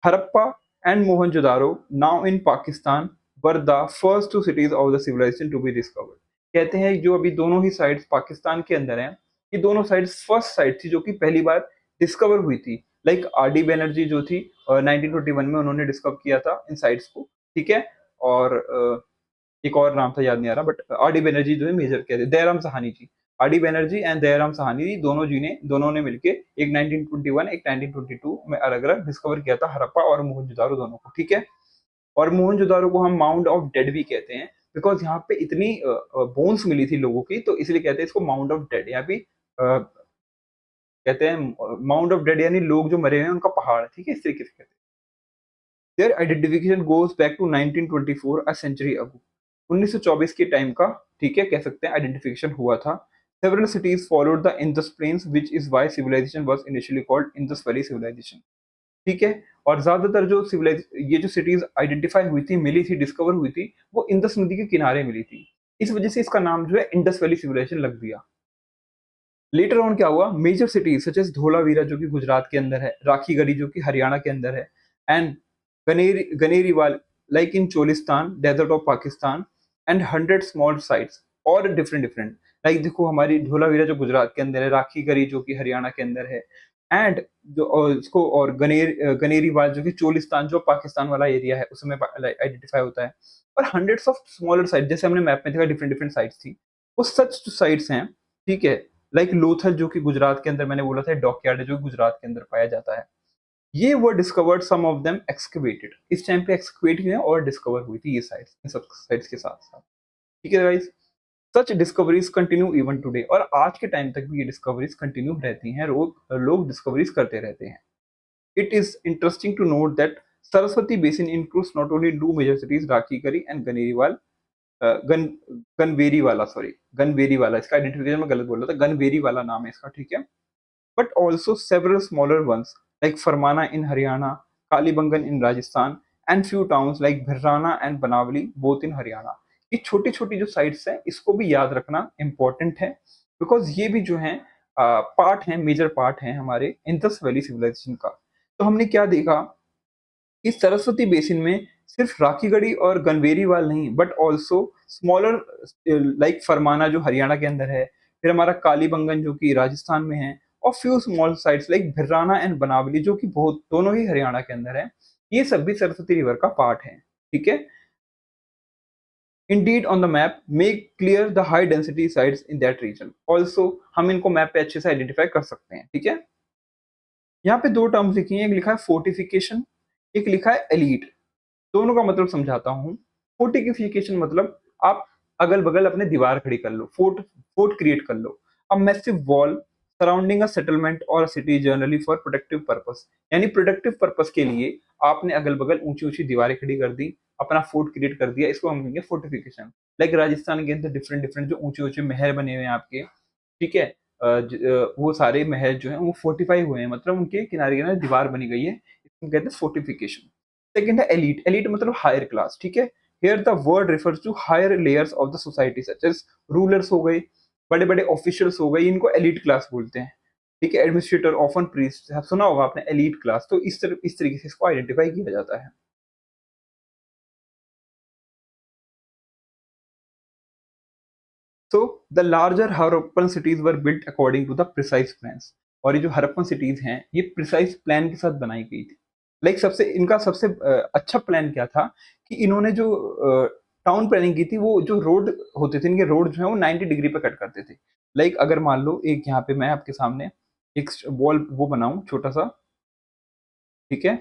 Harappa and Mohenjodaro now in Pakistan were the first two cities of the civilisation to be discovered. कहते हैं जो अभी दोनों ही साइट्स पाकिस्तान के अंदर हैं, ये दोनों साइट्स फर्स्ट साइट थी जो कि पहली बार डिस्कवर हुई थी। लाइक आर डी बैनर्जी जो थी 1921 में उन्होंने डिस्कवर किया था इन साइट्स को। ठीक है, और एक और नाम था याद नहीं आ रहा, बट आर डी बैनर्जी जो है मेजर कहते, Dayaram Sahni ji. R D Banerjee and Dayaram Sahni ji दोनों ने मिलके एक 1921 एक 1922 में अलग अलग डिस्कवर किया था हड़प्पा और मोहनजोदारो दोनों को। ठीक है, और मोहनजोदारो को हम माउंड ऑफ डेड भी कहते हैं, बिकॉज यहाँ पे इतनी बोन्स मिली थी लोगों की, तो इसलिए कहते हैं इसको माउंड ऑफ डेड। यहाँ भी कहते हैं माउंड ऑफ डेड यानी लोग जो मरे हुए हैं उनका पहाड़। ठीक है, इस तरीके से कहते हैं। Their identification goes back to 1924, a century ago. 1924 के टाइम का, ठीक है, कह सकते हैं आइडेंटिफिकेशन हुआ था। Several cities followed the Indus Plains, which is why civilization was initially called Indus Valley Civilization. ठीक है? और ज़्यादातर जो ये जो सिटीज़ आइडेंटिफ़ाई हुई थी, मिली थी, डिस्कवर हुई थी, वो इंडस नदी के किनारे मिली थी। इस वजह से इसका नाम जो है इंडस वैली सिविलाइजेशन लग दिया। लेटर ऑन क्या हुआ, major cities such as Dholavira जो कि गुजरात के अंदर है, राखीगढ़ी जो कि हरियाणा के अंदर है, and Ganeriwal like in Cholistan, desert of Pakistan, and 100 small sites और डिफरेंट लाइक देखो हमारी धोलावीरा जो गुजरात के अंदर है, राखीगढ़ी जो कि हरियाणा के अंदर है, एंड जो इसको और गनेरीवाल जो कि चोलिस्तान जो पाकिस्तान वाला एरिया है उसमें आइडेंटिफाई होता है। और हंड्रेड्स ऑफ स्मॉलर साइट जैसे हमने मैप में देखा डिफरेंट डिफरेंट साइट्स थी, वो सच साइट्स हैं, ठीक है? लाइक लोथल जो कि गुजरात के अंदर मैंने बोला था, डॉकयार्ड है जो कि गुजरात के अंदर पाया जाता है। ये were discovered, some of them excavated, इस टाइम पे एक्सकवेट हुए हैं और डिस्कवर हुई थी ये साइट्स, इन सब साइट्स के साथ साथ, ठीक है गाइस? सच डिस्कवरीज कंटिन्यू इवन टुडे, और आज के टाइम तक भी ये डिस्कवरीज कंटिन्यू रहती हैं, लोग डिस्कवरीज करते रहते हैं। It is interesting to note that Saraswati basin includes not only two major cities Rakhigarhi and Ganeriwal, गन गनवेरी वाला, सॉरी गनवेरी वाला, इसका आइडेंटिफिकेशन मैं गलत बोल रहा था, गनवेरी वाला नाम है इसका, ठीक है? but also several smaller ones like Farmana in Haryana, Kalibangan in Rajasthan, and few towns like Bhirrana and Banavali both in Haryana. ये छोटी छोटी जो साइट्स हैं इसको भी याद रखना इम्पोर्टेंट है, बिकॉज ये भी जो है पार्ट है, मेजर पार्ट है हमारे इंडस वैली सिविलाइजेशन का। तो हमने क्या देखा, इस सरस्वती बेसिन में सिर्फ राखीगढ़ी और गनवेरीवाल नहीं, बट ऑल्सो स्मॉलर लाइक फरमाना जो हरियाणा के अंदर है, फिर हमारा कालीबंगन जो कि राजस्थान में है, और few small sites like Bhirrana and Banawali जो कि बहुत दोनों ही हरियाणा के अंदर है। ये सब भी सरस्वती रिवर का पार्ट है, ठीक है? Indeed on the map make clear the high density sites in that region also, हम इनको मैप पे अच्छे से आइडेंटिफाई कर सकते हैं, ठीक है? यहाँ पे दो टर्म्स लिखी हैं, एक लिखा है फोर्टिफिकेशन, एक लिखा है एलीट। दोनों का मतलब समझाता हूँ। फोर्टिफिकेशन मतलब आप अगल-बगल अपने दीवार खड़ी कर लो, फोर्ट फोर्ट क्रिएट कर लो। A massive wall surrounding a settlement और a city generally for protective purpose, यानी प्रोटेक्टिव पर्पस के लिए आपने अगल-बगल ऊँची-ऊँची दीवारें खड़ी कर दी, अपना फोर्ट क्रिएट कर दिया, इसको हम कहेंगे फोर्टिफिकेशन। लाइक राजस्थान के अंदर डिफरेंट-डिफरेंट जो ऊँचे-ऊँचे महल बने हुए हैं आपके, ठीक है? वो सारे महल जो हैं वो फोर्टिफाई हुए हैं, मतलब उनके किनारे-किनारे दीवार बनी गई है, इसको कहते हैं फोर्टिफिकेशन। सेकंड है एलीट, एलीट मतलब हायर क्लास, ठीक है? Here the word refers to higher layers of the society such as rulers हो गए, बड़े-बड़े ऑफिशियल्स हो गए, इनको एलीट क्लास बोलते हैं, ठीक है? एडमिनिस्ट्रेटर, ऑफन प्रीस्ट, सुना होगा आपने एलीट क्लास, तो इस तरीके से इसको आइडेंटिफाई किया जाता है। So the larger Harappan cities were built according to the precise plans, और ये जो हरप्पन सिटीज हैं ये प्रिसाइज प्लान के साथ बनाई गई थी। लाइक सबसे इनका सबसे अच्छा प्लान क्या था कि इन्होंने जो टाउन प्लानिंग की थी, वो जो रोड होते थे इनके, रोड जो है वो 90 डिग्री पे कट करते थे। लाइक अगर मान लो एक यहाँ पे मैं आपके सामने एक वॉल वो बनाऊं छोटा सा, ठीक है?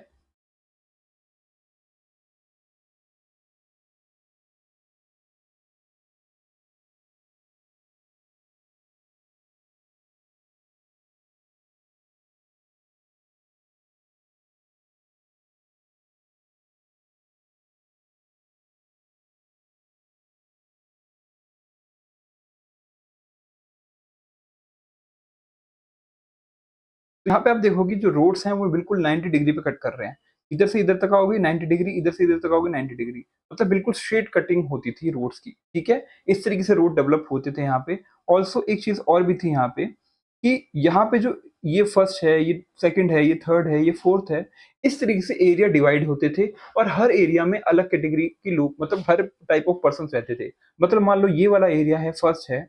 तो यहाँ पे आप देखोगे जो रोड्स हैं वो बिल्कुल 90 डिग्री पे कट कर रहे हैं। इधर से इधर तक आओगे 90 डिग्री, इधर से इधर तक आओगे 90 डिग्री। मतलब बिल्कुल स्ट्रेट कटिंग होती थी रोड्स की, ठीक है? इस तरीके से रोड डेवलप होते थे यहाँ पे। ऑल्सो एक चीज़ और भी थी यहाँ पे कि यहाँ पे जो ये फर्स्ट है, ये सेकंड है, ये थर्ड है, ये फोर्थ है, इस तरीके से एरिया डिवाइड होते थे, और हर एरिया में अलग कैटेगरी के लोग, मतलब हर टाइप ऑफ पर्सन्स रहते थे। मतलब मान लो ये वाला एरिया है, फर्स्ट है,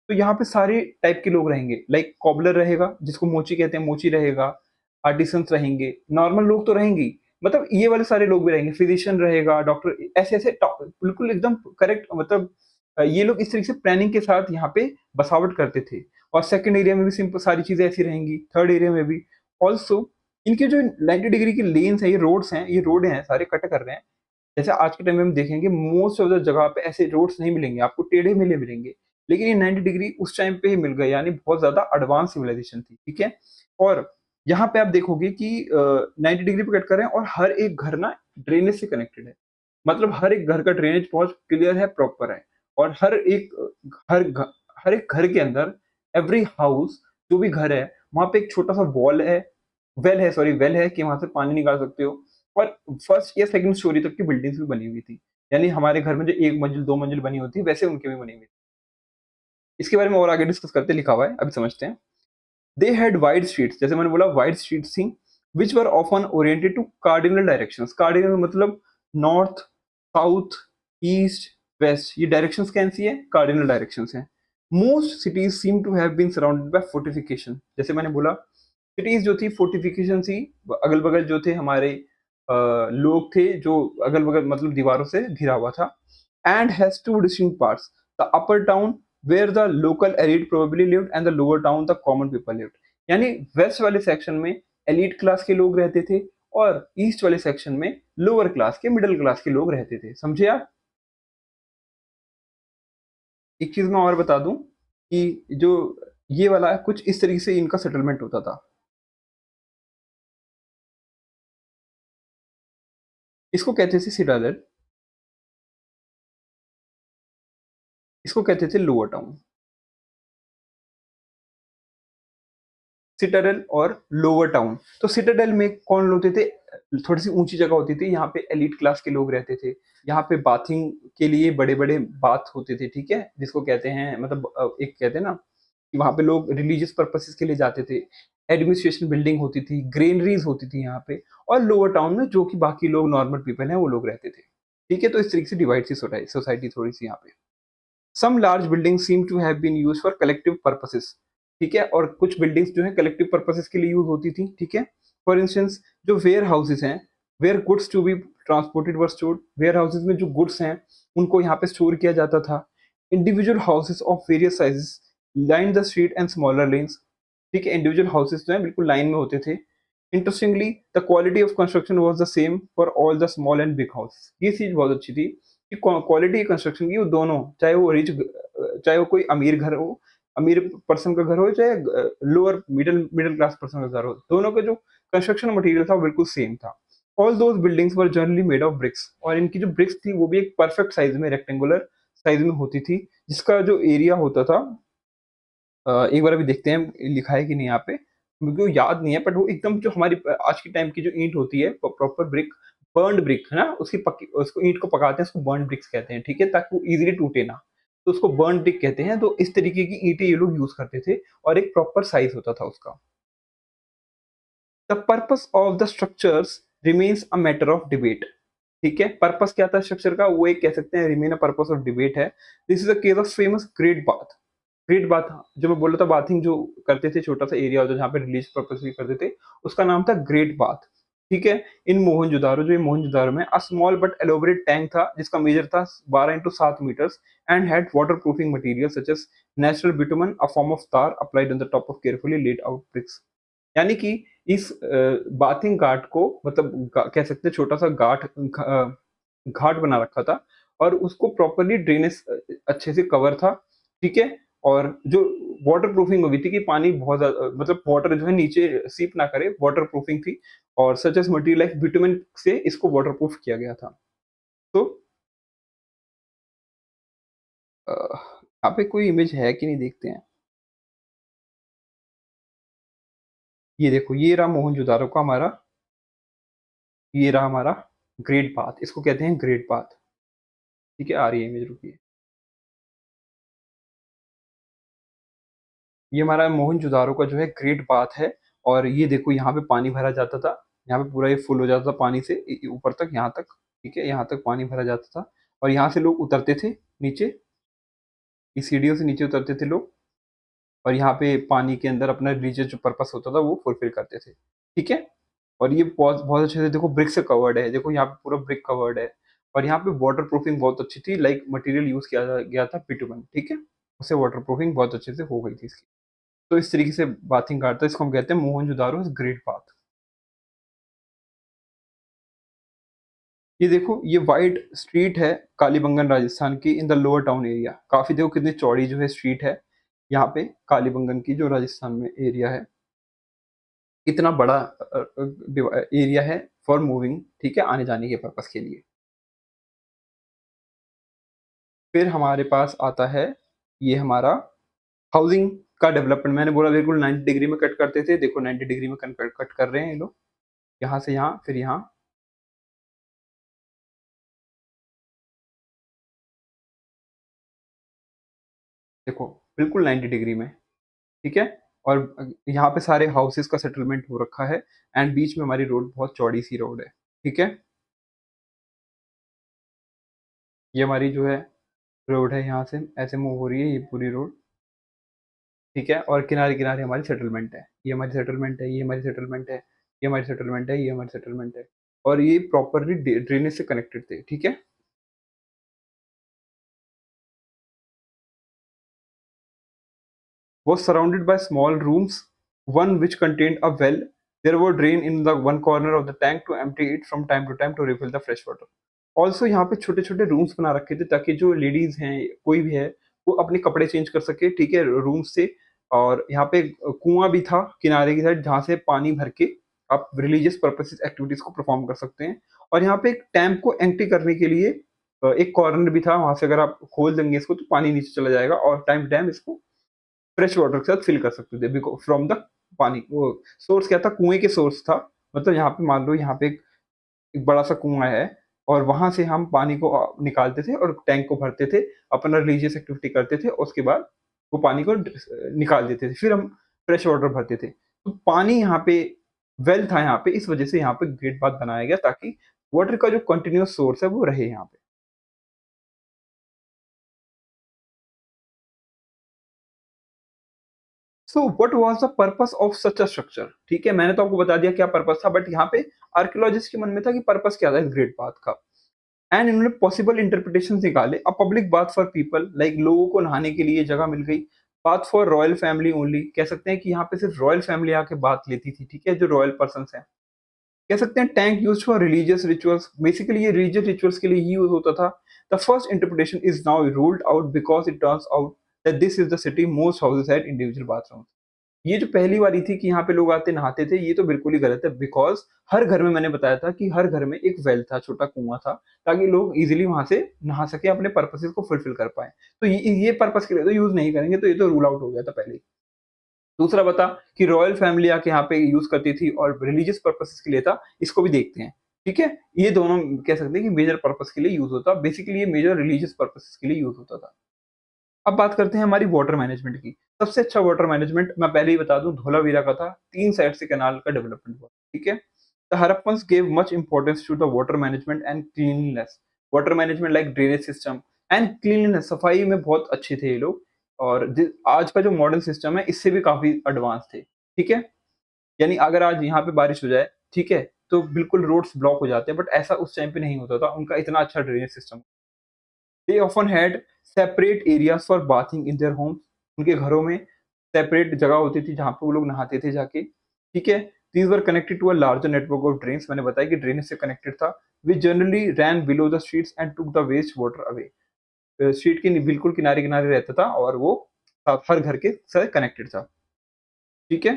तो यहाँ पे सारे टाइप के लोग रहेंगे, लाइक कॉबलर रहेगा जिसको मोची कहते हैं, मोची रहेगा, आर्टिसंस रहेंगे, नॉर्मल लोग तो रहेंगे ही, मतलब ये वाले सारे लोग भी रहेंगे, फिजिशियन रहेगा, डॉक्टर, ऐसे ऐसे बिल्कुल एकदम करेक्ट, मतलब ये लोग इस तरीके से प्लानिंग के साथ यहाँ पे बसावट करते थे। और सेकंड एरिया में भी सिंपल सारी चीजें ऐसी रहेंगी, थर्ड एरिया में भी। ऑल्सो इनके जो 90 डिग्री की लेन्स है, ये रोड्स हैं, ये रोड हैं सारे कट कर रहे हैं। जैसे आज के टाइम में हम देखेंगे मोस्ट ऑफ द जगह पे ऐसे रोड्स नहीं मिलेंगे आपको, टेढ़े मेढ़े मिलेंगे, लेकिन ये 90 डिग्री उस टाइम पे ही मिल गए, यानी बहुत ज्यादा एडवांस सिविलाइजेशन थी, ठीक है? और यहाँ पे आप देखोगे कि 90 डिग्री पे कट कर रहे हैं, और हर एक घर ना ड्रेनेज से कनेक्टेड है, मतलब हर एक घर का ड्रेनेज बहुत क्लियर है, प्रॉपर है, और हर एक घर के अंदर एवरी हाउस, जो भी घर है, वहाँ पे एक छोटा-सा वेल है कि वहाँ से पानी निकाल सकते हो। और फर्स्ट या सेकंड स्टोरी तक की बिल्डिंग्स भी बनी हुई थी। यानी हमारे घर में जो 1 मंजिल, 2 मंजिल बनी होती है, वैसे उनके भी बनी हुई थी। इसके बारे में और आगे डिस्कस करते लिखा हुआ है, अभी समझते हैं। दे हैड वाइड स्ट्रीट्स, जैसे मैंने बोला वाइड स्ट्रीट्स थी, which were often oriented to cardinal directions. Cardinal मतलब नॉर्थ, साउथ, ईस्ट, वेस्ट, ये डायरेक्शंस कैसी है? कार्डिनल डायरेक्शंस हैं। Most cities seem to have been surrounded by fortification, जैसे मैंने बोला सिटीज जो थी फोर्टिफिकेशन थी, अगल बगल जो थे हमारे लोग थे जो अगल बगल मतलब दीवारों से घिरा हुआ था। And has two distinct parts, the upper town where the local elite probably lived and the lower town the common people lived. यानी वेस्ट वाले सेक्शन में एलिट क्लास के लोग रहते थे और ईस्ट वाले सेक्शन में लोअर क्लास के, मिडिल क्लास के लोग रहते थे। समझे आप? एक चीज मैं और बता दूं कि जो ये वाला है, कुछ इस तरीके से इनका सेटलमेंट होता था। इसको कहते थे सिटाडेल, इसको कहते थे लोअर टाउन। सिटाडेल और लोअर टाउन। तो सिटाडेल में कौन होते थे? थोड़ी सी ऊंची जगह होती थी, यहाँ पे एलिट क्लास के लोग रहते थे। यहाँ पे बाथिंग के लिए बड़े बड़े बाथ होते थे, ठीक है, जिसको कहते हैं मतलब एक कहते हैं ना कि वहाँ पे लोग रिलीजियस पर्पसेस के लिए जाते थे। एडमिनिस्ट्रेशन बिल्डिंग होती थी, ग्रेनरीज होती थी यहाँ पे। और लोअर टाउन में जो कि बाकी लोग नॉर्मल पीपल हैं वो लोग रहते थे। ठीक है, तो इस तरीके से डिवाइड थी सोसाइटी थोड़ी सी यहाँ पे। Some large building seem to have been used for collective purposes. ठीक है, और कुछ बिल्डिंग्स जो है कलेक्टिव पर्पसेस के लिए यूज होती थी। ठीक है, फॉर इंस्टेंस जो वेयर हाउसेस हैं, where goods to be transported were stored, warehouses में जो गुड्स हैं उनको यहाँ पे स्टोर किया जाता था। Individual houses of various sizes line the street and smaller lens. ठीक है, इंडिविजुअल हाउसेस जो है बिल्कुल लाइन में होते थे। Interestingly the quality of construction was the same for all the small and big house. ये चीज बहुत अच्छी थी कि क्वालिटी कंस्ट्रक्शन की वो दोनों, चाहे वो चाहे वो कोई अमीर घर हो, अमीर पर्सन का घर हो, चाहे lower middle middle class person का घर हो, दोनों का जो कंस्ट्रक्शन मटेरियल था वो बिल्कुल सेम था। All those buildings were generally made of BRICS, और इनकी जो ब्रिक्स थी वो भी एक परफेक्ट साइज में, रेक्टेंगुलर साइज में होती थी, जिसका जो एरिया होता था एक बार अभी देखते हैं लिखा है कि नहीं यहाँ पे, मुझे वो याद नहीं है, बट वो एकदम जो हमारी आज के टाइम की जो ईंट होती है प्रॉपर ब्रिक, बर्न्ड ब्रिक है ना, उसकी पक्की, उसको ईंट को पकाते हैं, उसको बर्न्ड ब्रिक्स कहते हैं। ठीक है, ताकि वो इजीली टूटे ना, तो उसको बर्न्ड ब्रिक कहते हैं। तो इस तरीके की ईंटें ये लोग यूज करते थे और एक प्रॉपर साइज होता था उसका। The purpose of the structures remains a matter of debate. ठीक है, पर्पस क्या था स्ट्रक्चर का, वो एक कह सकते हैं remain a purpose of debate है। This is the case of famous great bath. Great bath, जो मैं बोल रहा था बाथिंग जो करते थे, छोटा सा एरिया होता था जहाँ पे रिलीजियस पर्पस भी करते थे, उसका नाम था ग्रेट बाथ। ठीक है, इन मोहनजोदारो, जो ये मोहनजोदारो में a small but elaborate tank था जिसका मेजर था 12 into 7 metres and had water proofing material such as natural bitumen, a form of tar applied on the top of carefully laid out bricks. यानी कि इस बाथिंग घाट को मतलब कह सकते हैं छोटा सा घाट बना रखा था और उसको प्रॉपर्ली ड्रेनेज अच्छे से कवर था। ठीक है, और जो वाटर प्रूफिंग हुई थी कि पानी बहुत ज्यादा मतलब वाटर जो है नीचे सीप ना करे, वाटर प्रूफिंग थी। और such as material like bitumen से इसको वाटर प्रूफ किया गया था। तो यहाँ पे कोई इमेज है कि नहीं देखते हैं। ये देखो, ये रहा मोहनजोदारो का हमारा, ये रहा हमारा ग्रेट बाथ, इसको कहते हैं ग्रेट बाथ। ठीक है, आ रही है इमेज, रुकिए। ये हमारा मोहनजोदारो का जो है ग्रेट बाथ है। और ये देखो यहाँ पे पानी भरा जाता था, यहाँ पे पूरा ये फुल हो जाता था पानी से ऊपर तक, यहाँ तक। ठीक है, यहाँ तक पानी भरा जाता था और यहाँ से लोग उतरते थे नीचे, इस सीढ़ियों से नीचे उतरते थे लोग, और यहाँ पे पानी के अंदर अपना रिलीजियस जो पर्पस होता था वो फुलफिल करते थे। ठीक है, और ये बहुत बहुत अच्छे से देखो ब्रिक से कवर्ड है, देखो यहाँ पे पूरा ब्रिक कवर्ड है। और यहाँ पे वाटर प्रूफिंग बहुत अच्छी थी, लाइक मटेरियल यूज किया गया था बिटुमन। ठीक है, उससे वाटर प्रूफिंग बहुत अच्छे से हो गई थी इसकी। तो इस तरीके से बाथिंग घाट था, इसको हम कहते हैं मोहनजोदारो ग्रेट बाथ। ये देखो, ये वाइड स्ट्रीट है कालीबंगन राजस्थान की, in the lower town area. काफी देखो कितनी चौड़ी जो है स्ट्रीट है यहाँ पे कालीबंगन की, जो राजस्थान में एरिया है। इतना बड़ा एरिया है फॉर मूविंग, ठीक है, आने जाने के पर्पस के लिए। फिर हमारे पास आता है ये हमारा हाउसिंग का डेवलपमेंट, मैंने बोला बिल्कुल 90 डिग्री में कट करते थे, देखो 90 डिग्री में कट कर रहे हैं ये लोग, यहाँ से यहाँ, फिर यहाँ, देखो बिल्कुल 90 डिग्री में, ठीक है? और यहाँ पे सारे हाउसेस का सेटलमेंट हो रखा है एंड बीच में हमारी रोड बहुत चौड़ी सी रोड है, ठीक है? ये हमारी जो है रोड है, यहाँ से ऐसे मूव हो रही है ये पूरी रोड, ठीक है? और किनारे-किनारे हमारी सेटलमेंट है। ये हमारी सेटलमेंट है, ये हमारी सेटलमेंट है, ये हमारी सेटलमेंट है, ये हमारी सेटलमेंट है। और ये प्रॉपर्ली ड्रेनेज से कनेक्टेड थे, ठीक है? Was surrounded by small rooms, one which contained a well. There were drain in the one corner of the tank to empty it from time to time to refill the fresh water. Also यहाँ पे छोटे-छोटे rooms बना रखे थे ताकि जो ladies हैं, कोई भी है, वो अपने कपड़े चेंज कर सके, ठीक है, रूम से। और यहाँ पे कुआं भी था किनारे की साइड जहाँ से पानी भर के आप रिलीजियस पर्पसेस एक्टिविटीज को परफॉर्म कर सकते हैं। और यहाँ पे एक टैंक को एम्प्टी करने के लिए एक कॉर्नर भी था, वहां से अगर आप खोल देंगे इसको तो पानी नीचे चला जाएगा और टाइम टू टाइम इसको फ्रेश वाटर के साथ फिल कर सकते थे बिकॉज़ फ्रॉम द पानी, वो सोर्स क्या था, कुएँ के सोर्स था। मतलब यहाँ पे मान लो यहाँ पे एक बड़ा-सा कुआँ है और वहाँ से हम पानी को निकालते थे और टैंक को भरते थे, अपना रिलीजियस एक्टिविटी करते थे, उसके बाद वो पानी को निकाल देते थे। फिर हम फ्रेश वाटर भरते थे। तो पानी यहाँ पे वेल था यहाँ पे, इस वज़ह से यहाँ पे ग्रेट बाथ बनाया गया ताकि वाटर का जो कंटीन्यूअस सोर्स है वो रहे यहाँ पे। So what was the purpose of such a structure? ठीक है, मैंने तो आपको बता दिया क्या पर्पस था, बट यहाँ पे आर्कियोलॉजिस्ट के मन में था कि पर्पस क्या था इस ग्रेट बाथ का। एंड इन्होंने पॉसिबल इंटरप्रिटेशंस निकाले। A public bath for people, like लोगों को नहाने के लिए जगह मिल गई। Bath for royal family only, कह सकते हैं कि यहाँ पे सिर्फ रॉयल फैमिली आके बाथ लेती थी, ठीक है, जो रॉयल पर्सन्स हैं। कह सकते हैं tank used for religious rituals, basically ये रिलीजियस रिचुअल्स के लिए ही यूज होता था। The first interpretation is now ruled out because it turns out that this is the city most houses had individual bathroom. ये जो पहली वाली थी कि यहाँ पे लोग आते नहाते थे, ये तो बिल्कुल ही गलत है बिकॉज़ हर घर में, मैंने बताया था कि हर घर में एक वेल था, छोटा कुआँ था, ताकि लोग ईज़िली वहाँ से नहा सकें, अपने पर्पसेज़ को फुलफ़िल कर पाएँ। तो ये पर्पस के लिए तो यूज़ नहीं करेंगे, तो ये तो रूल आउट हो गया था पहले ही। दूसरा बता कि रॉयल फैमिली आके यहाँ पे यूज़ करती थी और रिलीजियस पर्पसेज़ के लिए था, इसको भी देखते हैं, ठीक है? ये दोनों कह सकते हैं कि मेजर पर्पस के लिए यूज़ होता, बेसिकली ये मेजर रिलीजियस पर्पसेज़ के लिए यूज़ होता था। अब बात करते हैं हमारी वाटर मैनेजमेंट की। सबसे अच्छा वाटर मैनेजमेंट मैं पहले ही बता दूं धोलावीरा का था, 3 साइड से कैनाल का डेवलपमेंट हुआ, ठीक है? The Harappans gave much importance to the water management and cleanliness. Water management like drainage system and cleanliness, सफाई में बहुत अच्छे थे ये लोग। और आज का जो मॉडर्न सिस्टम है इससे भी काफी एडवांस थे, ठीक है? यानी अगर आज यहाँ पे बारिश हो जाए, ठीक है, तो बिल्कुल रोड्स ब्लॉक हो जाते हैं, बट ऐसा उस टाइम पे नहीं होता था, उनका इतना अच्छा drainage system. They often had separate areas for bathing in their homes. उनके घरों में सेपरेट जगह होती थी जहाँ पे वो लोग नहाते थे जाके, ठीक है? These were connected to a larger network of drains. मैंने बताया कि ड्रेनेज से कनेक्टेड था, which generally ran below the streets and took the waste water away. Street के बिल्कुल किनारे-किनारे रहता था और वो हर घर के साथ कनेक्टेड था, ठीक है?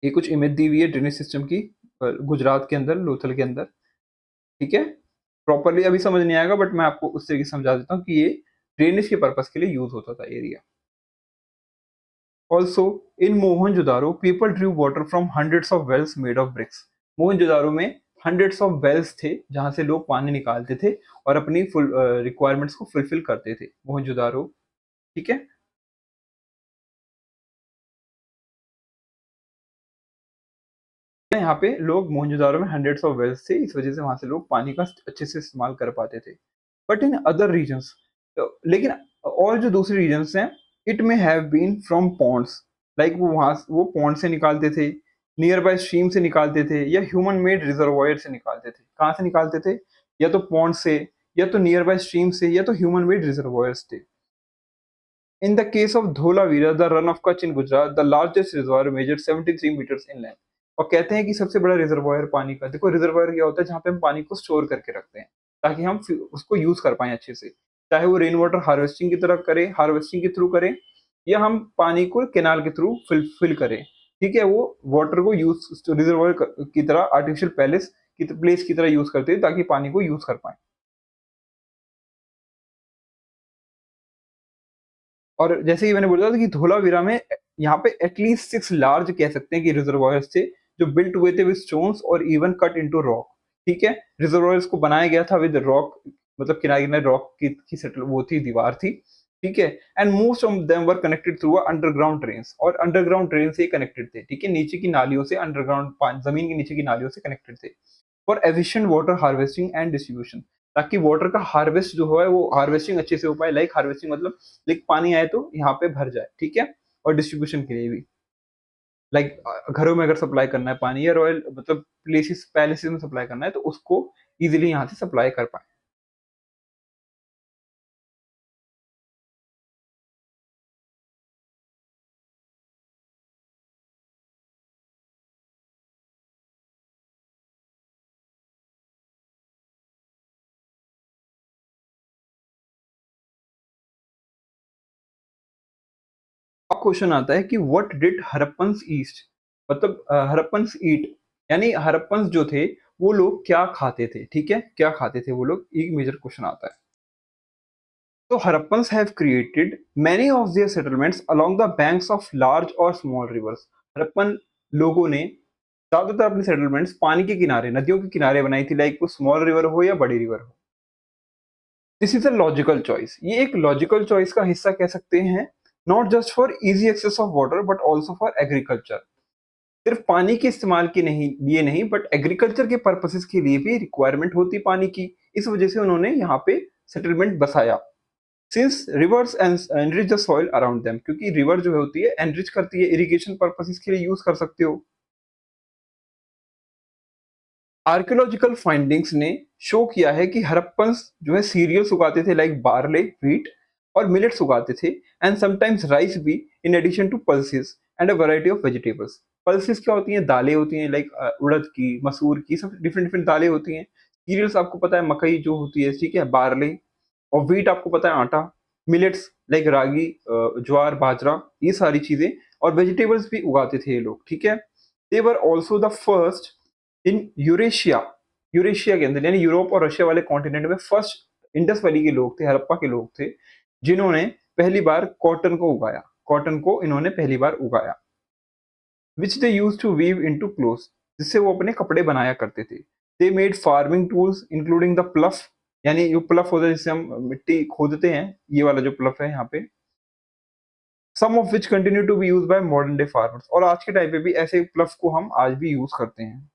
ये कुछ इमेज दी हुई है ड्रेनेज सिस्टम की गुजरात के अंदर, लोथल के अंदर, ठीक है? प्रॉपर्ली अभी समझ नहीं आएगा बट मैं आपको उस तरीके से समझा देता हूँ कि ये ड्रेनेज के पर्पस के लिए यूज़ होता था area. Also in Mohenjodaro people drew water from hundreds of wells made of bricks. Mohenjodaro में हंड्रेड्स ऑफ वेल्स थे जहाँ से लोग पानी निकालते थे और अपनी फुल रिक्वायरमेंट्स को फुलफिल करते थे, मोहनजोदारो, ठीक है? यहाँ पे लोग मोहनजोदारो में हंड्रेड्स ऑफ वेल्स थे, इस वजह से वहां से लोग पानी का अच्छे से इस्तेमाल कर पाते थे। बट इन अदर रीजन्स, लेकिन और जो दूसरे रीजन्स हैं, it may have been from ponds, like वो पॉन्ड से निकालते थे, नियर बाय स्ट्रीम से निकालते थे, या ह्यूमन मेड रिजर्वायर से निकालते थे। कहाँ से निकालते थे? या तो पॉन्ड से, या तो नियर बाय स्ट्रीम से, या तो ह्यूमन मेड रिजर्वायर्स थे। In the case of Dholavira, the run of Kutch in Gujarat, the largest reservoir measured 73 meters in length. और कहते हैं कि सबसे बड़ा रिजर्वायर पानी का, देखो रिजर्वायर क्या होता है, जहाँ पे हम पानी को स्टोर करके रखते हैं ताकि हम उसको यूज कर पाए अच्छे से, चाहे वो रेन वाटर हार्वेस्टिंग की तरह करें, हार्वेस्टिंग के थ्रू करें, या हम पानी को कैनाल के थ्रू फिल करें, ठीक है? वो वाटर को यूज रिजर्वायर की तरह, आर्टिफिशियल पैलेस की प्लेस की तरह यूज करते हैं ताकि पानी को यूज कर पाए। और जैसे कि मैंने बोला था कि धोलावीरा में यहाँ पे एटलीस्ट 6 लार्ज कह सकते हैं कि रिजर्वॉयर्स थे, जो बिल्ट हुए थे विद स्टोन्स और इवन कट इंटू रॉक, ठीक है? रिजर्वॉयर्स को बनाया गया था विद रॉक, मतलब किनारे-किनारे रॉक की सेटल वो थी, दीवार थी, ठीक है? And most of them were connected through underground drains, और अंडरग्राउंड ड्रेन से ही कनेक्टेड थे, ठीक है? नीचे की नालियों से, अंडरग्राउंड पानी ज़मीन के नीचे की नालियों से कनेक्टेड थे। For efficient water harvesting and distribution, ताकि वाटर का हार्वेस्ट जो है वो हार्वेस्टिंग अच्छे से हो पाए, लाइक हार्वेस्टिंग मतलब लाइक पानी आए तो यहाँ पे भर जाए, ठीक है? और डिस्ट्रीब्यूशन के लिए भी, लाइक घरों में अगर सप्लाई करना है पानी, या रॉयल मतलब प्लेसेस पैलेसेस में सप्लाई करना है तो उसको इजीली यहाँ से सप्लाई कर पाए। अब क्वेश्चन आता है कि व्हाट डिड हड़प्पन्स ईस्ट, मतलब हड़प्पन्स ईट, यानी हड़प्पन्स जो थे वो लोग क्या खाते थे, ठीक है? क्या खाते थे वो लोग, एक मेजर क्वेश्चन आता है। So Harappans have created many of their settlements along the banks of large or small rivers. Harappan लोगों ने ज्यादातर अपने सेटलमेंट्स पानी के किनारे, नदियों के किनारे बनाई थी, लाइक वो स्मॉल रिवर हो या बड़ी रिवर हो। This is a logical choice, ये एक लॉजिकल चॉइस का हिस्सा कह सकते हैं, not just for easy access of water but also for agriculture. सिर्फ पानी के इस्तेमाल के नहीं लिए नहीं, बट एग्रीकल्चर के पर्पसेस के लिए भी रिक्वायरमेंट होती पानी की, इस वजह से उन्होंने यहाँ पे सेटलमेंट बसाया। Since rivers enrich the soil around them, क्योंकि रिवर जो होती है एनरिच करती है, इरिगेशन पर्पसेस के लिए यूज कर सकते हो। आर्कियोलॉजिकल फाइंडिंग्स ने शो किया है कि हड़प्पन्स जो है सीरियल्स उगाते थे, लाइक बार्ले, व्हीट और मिलेट्स उगाते थे, एंड समटाइम्स राइस भी, in addition to pulses and a variety of vegetables. Pulses क्या होती हैं? दालें होती हैं, लाइक उड़द की, मसूर की, सब डिफरेंट डिफरेंट दालें होती हैं। सीरियल्स आपको पता है मकई जो होती है, ठीक है, बार्ले, और व्हीट आपको पता है आटा, मिलेट्स लाइक रागी, ज्वार, बाजरा, ये सारी चीजें, और वेजिटेबल्स भी उगाते थे ये लोग, ठीक है? They were also the first in Eurasia, Eurasia के अंदर यानी यूरोप और रशिया वाले कॉन्टिनेंट में फर्स्ट इंडस वैली के लोग थे, हड़प्पा के लोग थे, जिन्होंने पहली बार कॉटन को उगाया, कॉटन को इन्होंने पहली बार उगाया, which they use to weave into cloth, जिससे वो अपने कपड़े बनाया करते थे। They made farming tools including the plough, यानी जो प्लफ होता है जिससे हम मिट्टी खोदते हैं, ये वाला जो प्लफ है यहाँ पे, some of which continue to be use by modern day farmers, और आज के टाइम पे भी ऐसे प्लफ को हम आज भी यूज करते हैं।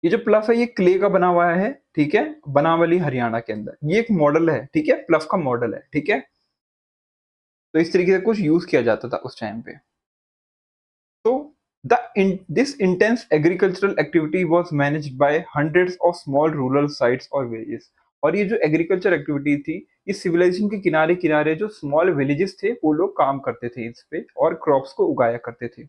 ये जो प्लफ है ये क्ले का बना हुआ है, ठीक है, बनावली हरियाणा के अंदर, ये एक मॉडल है, ठीक है, प्लफ का मॉडल है, ठीक है। तो इस तरीके से कुछ यूज किया जाता था उस टाइम पे। So this intense agricultural activity was managed by hundreds of small rural sites or villages. और ये जो एग्रीकल्चर एक्टिविटी थी, ये सिविलाइजेशन के किनारे किनारे जो स्मॉल विलेजेस थे वो लोग काम करते थे इस पे, और क्रॉप्स को उगाया करते थे।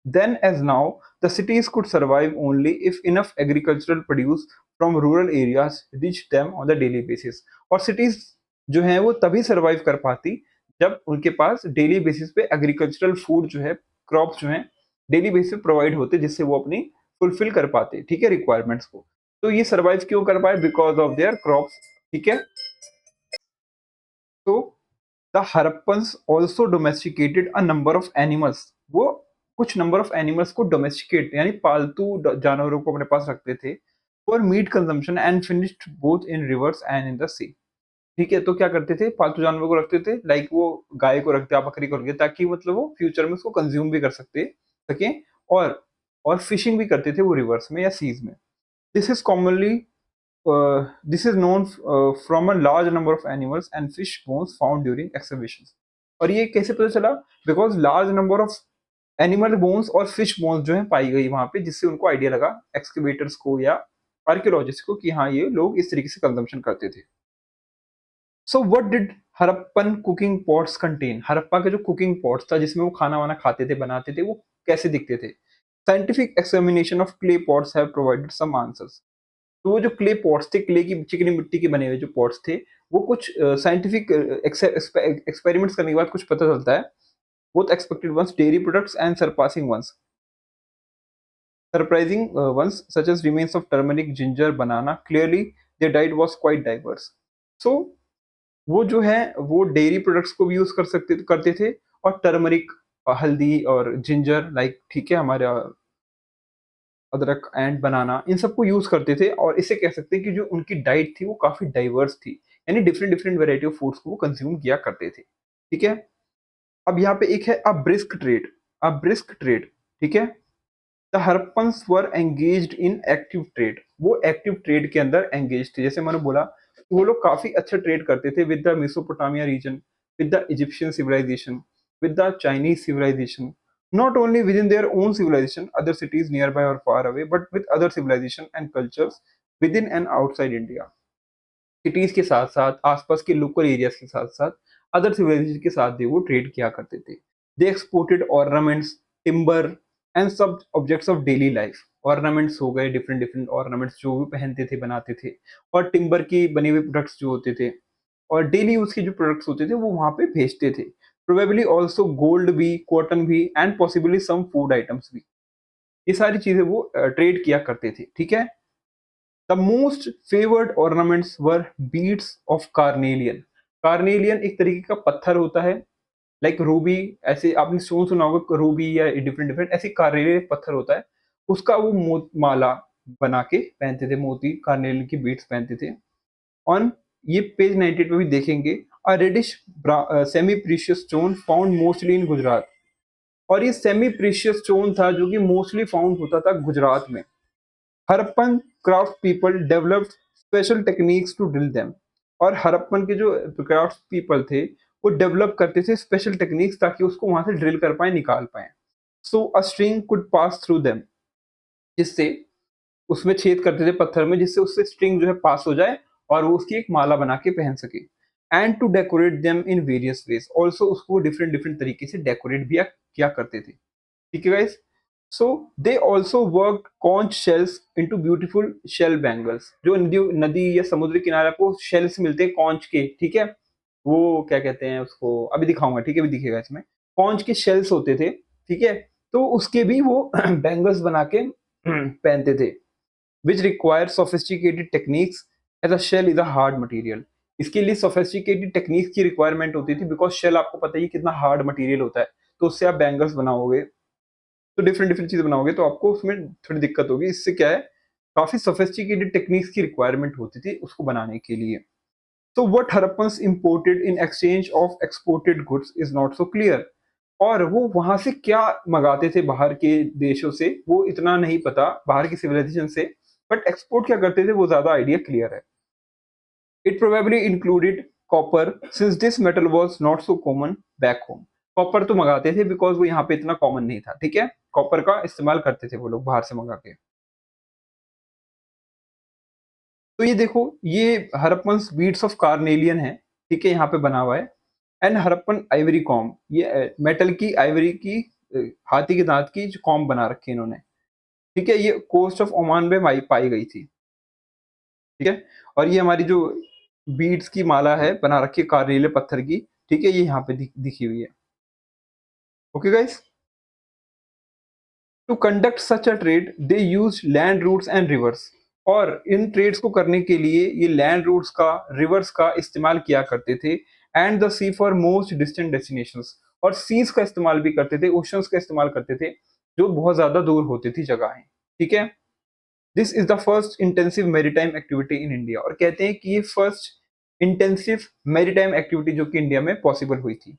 Then as now, the cities could survive only if enough agricultural produce from rural areas reached them on the daily basis. और cities जो हैं वो तभी survive कर पाती जब उनके पास डेली बेसिस पे एग्रीकल्चरल फूड जो है, क्रॉप्स जो हैं डेली बेसिस पे प्रोवाइड होते, जिससे वो अपनी फुलफिल कर पाते, ठीक है, रिक्वायरमेंट्स को। तो ये सर्वाइव क्यों कर पाए? बिकॉज ऑफ देयर क्रॉप्स, ठीक है। तो the Harappans also domesticated a number of animals, वो कुछ नंबर ऑफ एनिमल्स को डोमेस्टिकेट यानी पालतू जानवरों को अपने पास रखते थे, for meat consumption and finished both in rivers and in the sea, ठीक है। तो क्या करते थे? पालतू जानवरों को रखते थे, लाइक वो गाय को रखते, आप बकरी को रखते, ताकि मतलब वो फ्यूचर में उसको कंज्यूम भी कर सकें, और फिशिंग भी करते थे वो रिवर्स में या सीज में। This is commonly this is known from a large number of animals and fish bones found during excavations। और ये कैसे पता चला? Because large number of animal bones और फिश बोन्स जो है पाई गई वहां पे, जिससे उनको आइडिया लगा एक्सकेवेटर्स को या आर्कियोलॉजिस्ट को कि हाँ ये लोग इस तरीके से कंजम्पशन करते थे। So what did Harappan cooking pots contain, Harappa के जो कुकिंग पॉट्स था जिसमें वो खाना वाना खाते थे, बनाते थे, वो कैसे दिखते थे? Scientific examination of clay pots have provided some answers. तो वो जो क्ले पॉट्स थे, क्ले की चिकनी मिट्टी के बने हुए जो पॉट्स थे, वो कुछ साइंटिफिक एक्सपेरिमेंट्स करने के बाद कुछ पता चलता है, both expected ones, dairy products and surprising ones such as remains of turmeric, ginger, banana, clearly their diet was quite diverse. So वो जो है वो डेयरी प्रोडक्ट्स को भी यूज़ करते थे, और टर्मरिक, हल्दी और जिंजर, लाइक ठीक है, हमारा अदरक एंड बनाना, इन सबको यूज़ करते थे, और इसे कह सकते हैं कि जो उनकी डाइट थी वो काफ़ी डाइवर्स थी। यानी different different variety of foods को वो कंज़्यूम किया करते थे। ठीक है? अब यहाँ पे एक है ब्रिस्क ट्रेड, ठीक है? The Harappans were engaged in active trade, वो एक्टिव ट्रेड के अंदर एंगेज थे। जैसे मैंने बोला, वो लोग काफी अच्छा ट्रेड करते थे with the Mesopotamia region, with the Egyptian civilization, with the Chinese civilization, not only within their own civilization, other cities nearby or far away, but with other civilization and cultures within and outside India. Cities के साथ साथ आसपास के local areas के साथ साथ other civilisation के साथ भी वो ट्रेड किया करते थे। दे एक्सपोर्टेड ऑर्नामेंट्स, टिम्बर एंड सब objects of daily life. Ornaments हो गए, डिफरेंट डिफरेंट ऑर्नामेंट्स जो भी पहनते थे, बनाते थे, और टिम्बर की बने हुए प्रोडक्ट्स जो होते थे, और डेली यूज के जो प्रोडक्ट्स होते थे वो वहां पे भेजते थे। प्रोबेबली ऑल्सो गोल्ड भी, कॉटन भी, and possibly some food items भी। ये सारी चीजें वो ट्रेड किया करते थे। ठीक है? The most favored ornaments were beads of carnelian. Carnelian एक तरीके का पत्थर होता है, लाइक रूबी, ऐसे आपने सुना होगा रूबी या डिफरेंट डिफरेंट, ऐसे कार्नेलियन एक पत्थर होता है, उसका वो माला बना के पहनते थे, मोती कार्नेलियन की बीड्स पहनते थे। ऑन ये पेज 98 पे भी देखेंगे, a reddish semi precious stone found mostly in Gujarat. और ये सेमी प्रीशियस स्टोन था जो कि मोस्टली फाउंड होता था गुजरात में। Harappan craft people developed special techniques to drill them. और हड़प्पन के जो क्राफ्ट पीपल थे वो डेवलप करते थे स्पेशल टेक्निक्स ताकि उसको वहां से ड्रिल कर पाए, निकाल पाए। So a string could pass through them, जिससे उसमें छेद करते थे पत्थर में, जिससे उससे स्ट्रिंग जो है पास हो जाए और वो उसकी एक माला बना के पहन सके। And to decorate them in various ways, also उसको डिफरेंट डिफरेंट तरीके से डेकोरेट भी किया करते थे। ठीक है guys? So they also worked conch shells into beautiful shell bangles। जो नदी नदी या समुद्री किनारे आपको शेल्स मिलते हैं कॉन्च के, ठीक है? वो क्या कहते हैं उसको, अभी दिखाऊंगा, ठीक है? अभी दिखेगा इसमें। कॉन्च के शेल्स होते थे, ठीक है? तो उसके भी वो बैंगल्स बना के पहनते थे, which require sophisticated techniques, as a shell is a hard material. इसके लिए सोफिस्टिकेटेड टेक्निक्स की रिक्वायरमेंट होती थी, बिकॉज शेल आपको पता ही कितना हार्ड मटेरियल होता है, तो उससे आप बैंगल्स बनाओगे, तो डिफरेंट डिफरेंट चीजें बनाओगे तो आपको उसमें थोड़ी दिक्कत होगी। इससे क्या है, काफी सोफिस्टिकेटेड टेक्निक्स की रिक्वायरमेंट होती थी उसको बनाने के लिए। तो what Harappans imported in exchange of exported goods is not so clear. और वो वहां से क्या मंगाते थे बाहर के देशों से, वो इतना नहीं पता, बाहर की सिविलाइजेशन से, बट एक्सपोर्ट क्या करते थे वो ज्यादा आइडिया क्लियर है। It probably included copper, since this metal was not so common back home. Copper तो मंगाते थे बिकॉज वो यहाँ पे इतना कॉमन नहीं था। ठीक है? कॉपर का इस्तेमाल करते थे वो लोग बाहर से मंगा के। तो ये देखो, ये हड़प्पन्स बीड्स ऑफ कार्नेलियन है, ठीक है? यहाँ पे बना हुआ है। एंड हड़प्पन आइवरी कॉम, ये मेटल की आइवरी की, हाथी के दांत की जो कॉम बना रखी है इन्होंने। ठीक है? ये कोस्ट ऑफ ओमान में पाई गई थी। ठीक है? और ये हमारी जो बीड्स की माला है बना रखी है कार्नेलियन पत्थर की, ठीक है? ये यहाँ पे दिखी हुई है। Okay guys? To conduct such a trade they use land routes and rivers. और इन ट्रेड्स को करने के लिए ये लैंड रूट्स का, रिवर्स का इस्तेमाल किया करते थे। And the sea for most distant destinations, और सीज का इस्तेमाल भी करते थे, ओशंस का इस्तेमाल करते थे, जो बहुत ज्यादा दूर होती थी जगहें। ठीक है? This is the first intensive maritime activity in India. और कहते हैं कि ये फर्स्ट इंटेंसिव मेरीटाइम एक्टिविटी जो कि इंडिया में पॉसिबल हुई थी।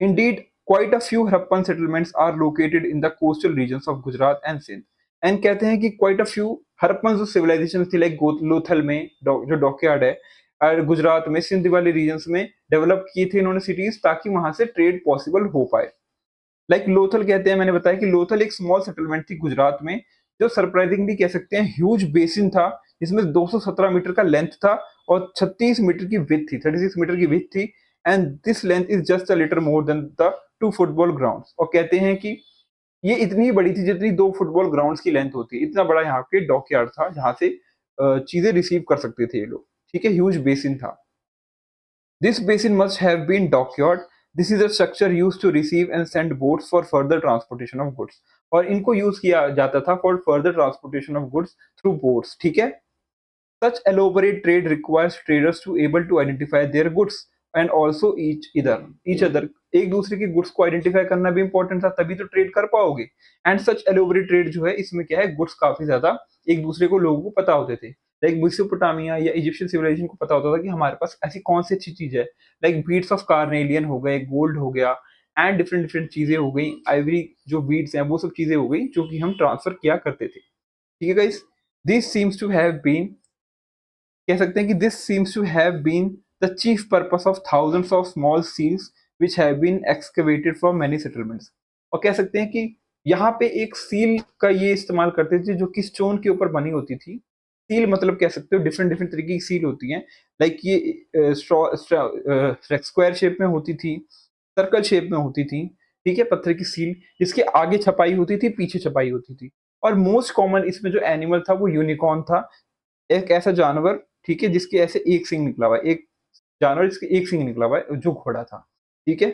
Indeed, quite a few Harappan settlements are located in the coastal regions of Gujarat and Sindh. And कहते हैं कि quite a few हड़प्पन जो civilization थी, लाइक लोथल में जो डॉकयार्ड है, और गुजरात में सिंध वाले रीजन्स में डेवलप की थी इन्होंने सिटीज, ताकि वहां से ट्रेड पॉसिबल हो पाए। लाइक लोथल कहते हैं, मैंने बताया कि लोथल एक स्मॉल सेटलमेंट थी गुजरात में, जो सरप्राइजिंगली कह सकते हैं ह्यूज बेसिन था, जिसमें 217 मीटर का लेंथ था और 36 मीटर की विथ थी, 36 मीटर की विथ थी। And this length is just a litre more than the 2 football grounds. और कहते हैं कि ये इतनी बड़ी थी जितनी 2 फुटबॉल ग्राउंड्स की लेंथ होती है। इतना बड़ा यहाँ के डॉकयार्ड था जहां से चीजें रिसीव कर सकते थे ये लोग। ठीक है? ह्यूज बेसिन था। This basin must have been dockyard. This is a structure used to receive and send boats for further transportation of goods. और इनको यूज किया जाता था for further transportation of goods through boats. ठीक है? Such elaborate trade requires traders to able to identify their goods and also each other. एक दूसरे के गुड्स को आइडेंटिफाई करना भी इंपॉर्टेंट था, तभी तो ट्रेड कर पाओगे। एंड सच एलोबरेट ट्रेड जो है, इसमें क्या है, गुड्स काफी ज्यादा एक दूसरे को लोगों को पता होते थे। लाइक मेसोपोटामिया या इजिप्शियन सिविलाइजेशन को पता होता था कि हमारे पास ऐसी कौन सी अच्छी चीज है। लाइक बीड्स ऑफ कार्नेलियन हो गए, गोल्ड हो गया, एंड डिफरेंट डिफरेंट चीजें हो गई, आइवरी जो बीड्स हैं वो सब चीजें हो गई जो कि हम ट्रांसफर किया करते थे। ठीक है guys, this seems to have been, कह सकते हैं कि this seems to have been the chief purpose of thousands of small seals which have been excavated from many settlements. और कह सकते हैं कि यहाँ पे एक सील का ये इस्तेमाल करते थे जो कि स्टोन के ऊपर बनी होती थी। सील मतलब कह सकते हो डिफरेंट डिफरेंट तरीके की सील होती हैं। लाइक ये स्क्वायर शेप में होती थी, सर्कल शेप में होती थी, ठीक है, पत्थर की सील, जिसके आगे छपाई होती थी, पीछे छपाई होती थी। और मोस्ट कॉमन इसमें जो एनिमल था वो यूनिकॉर्न था, एक ऐसा जानवर, ठीक है, जिसके ऐसे एक सिंग निकला हुआ है, एक जानवर जिसके एक सिंग निकला हुआ है, जो घोड़ा था। ठीक है,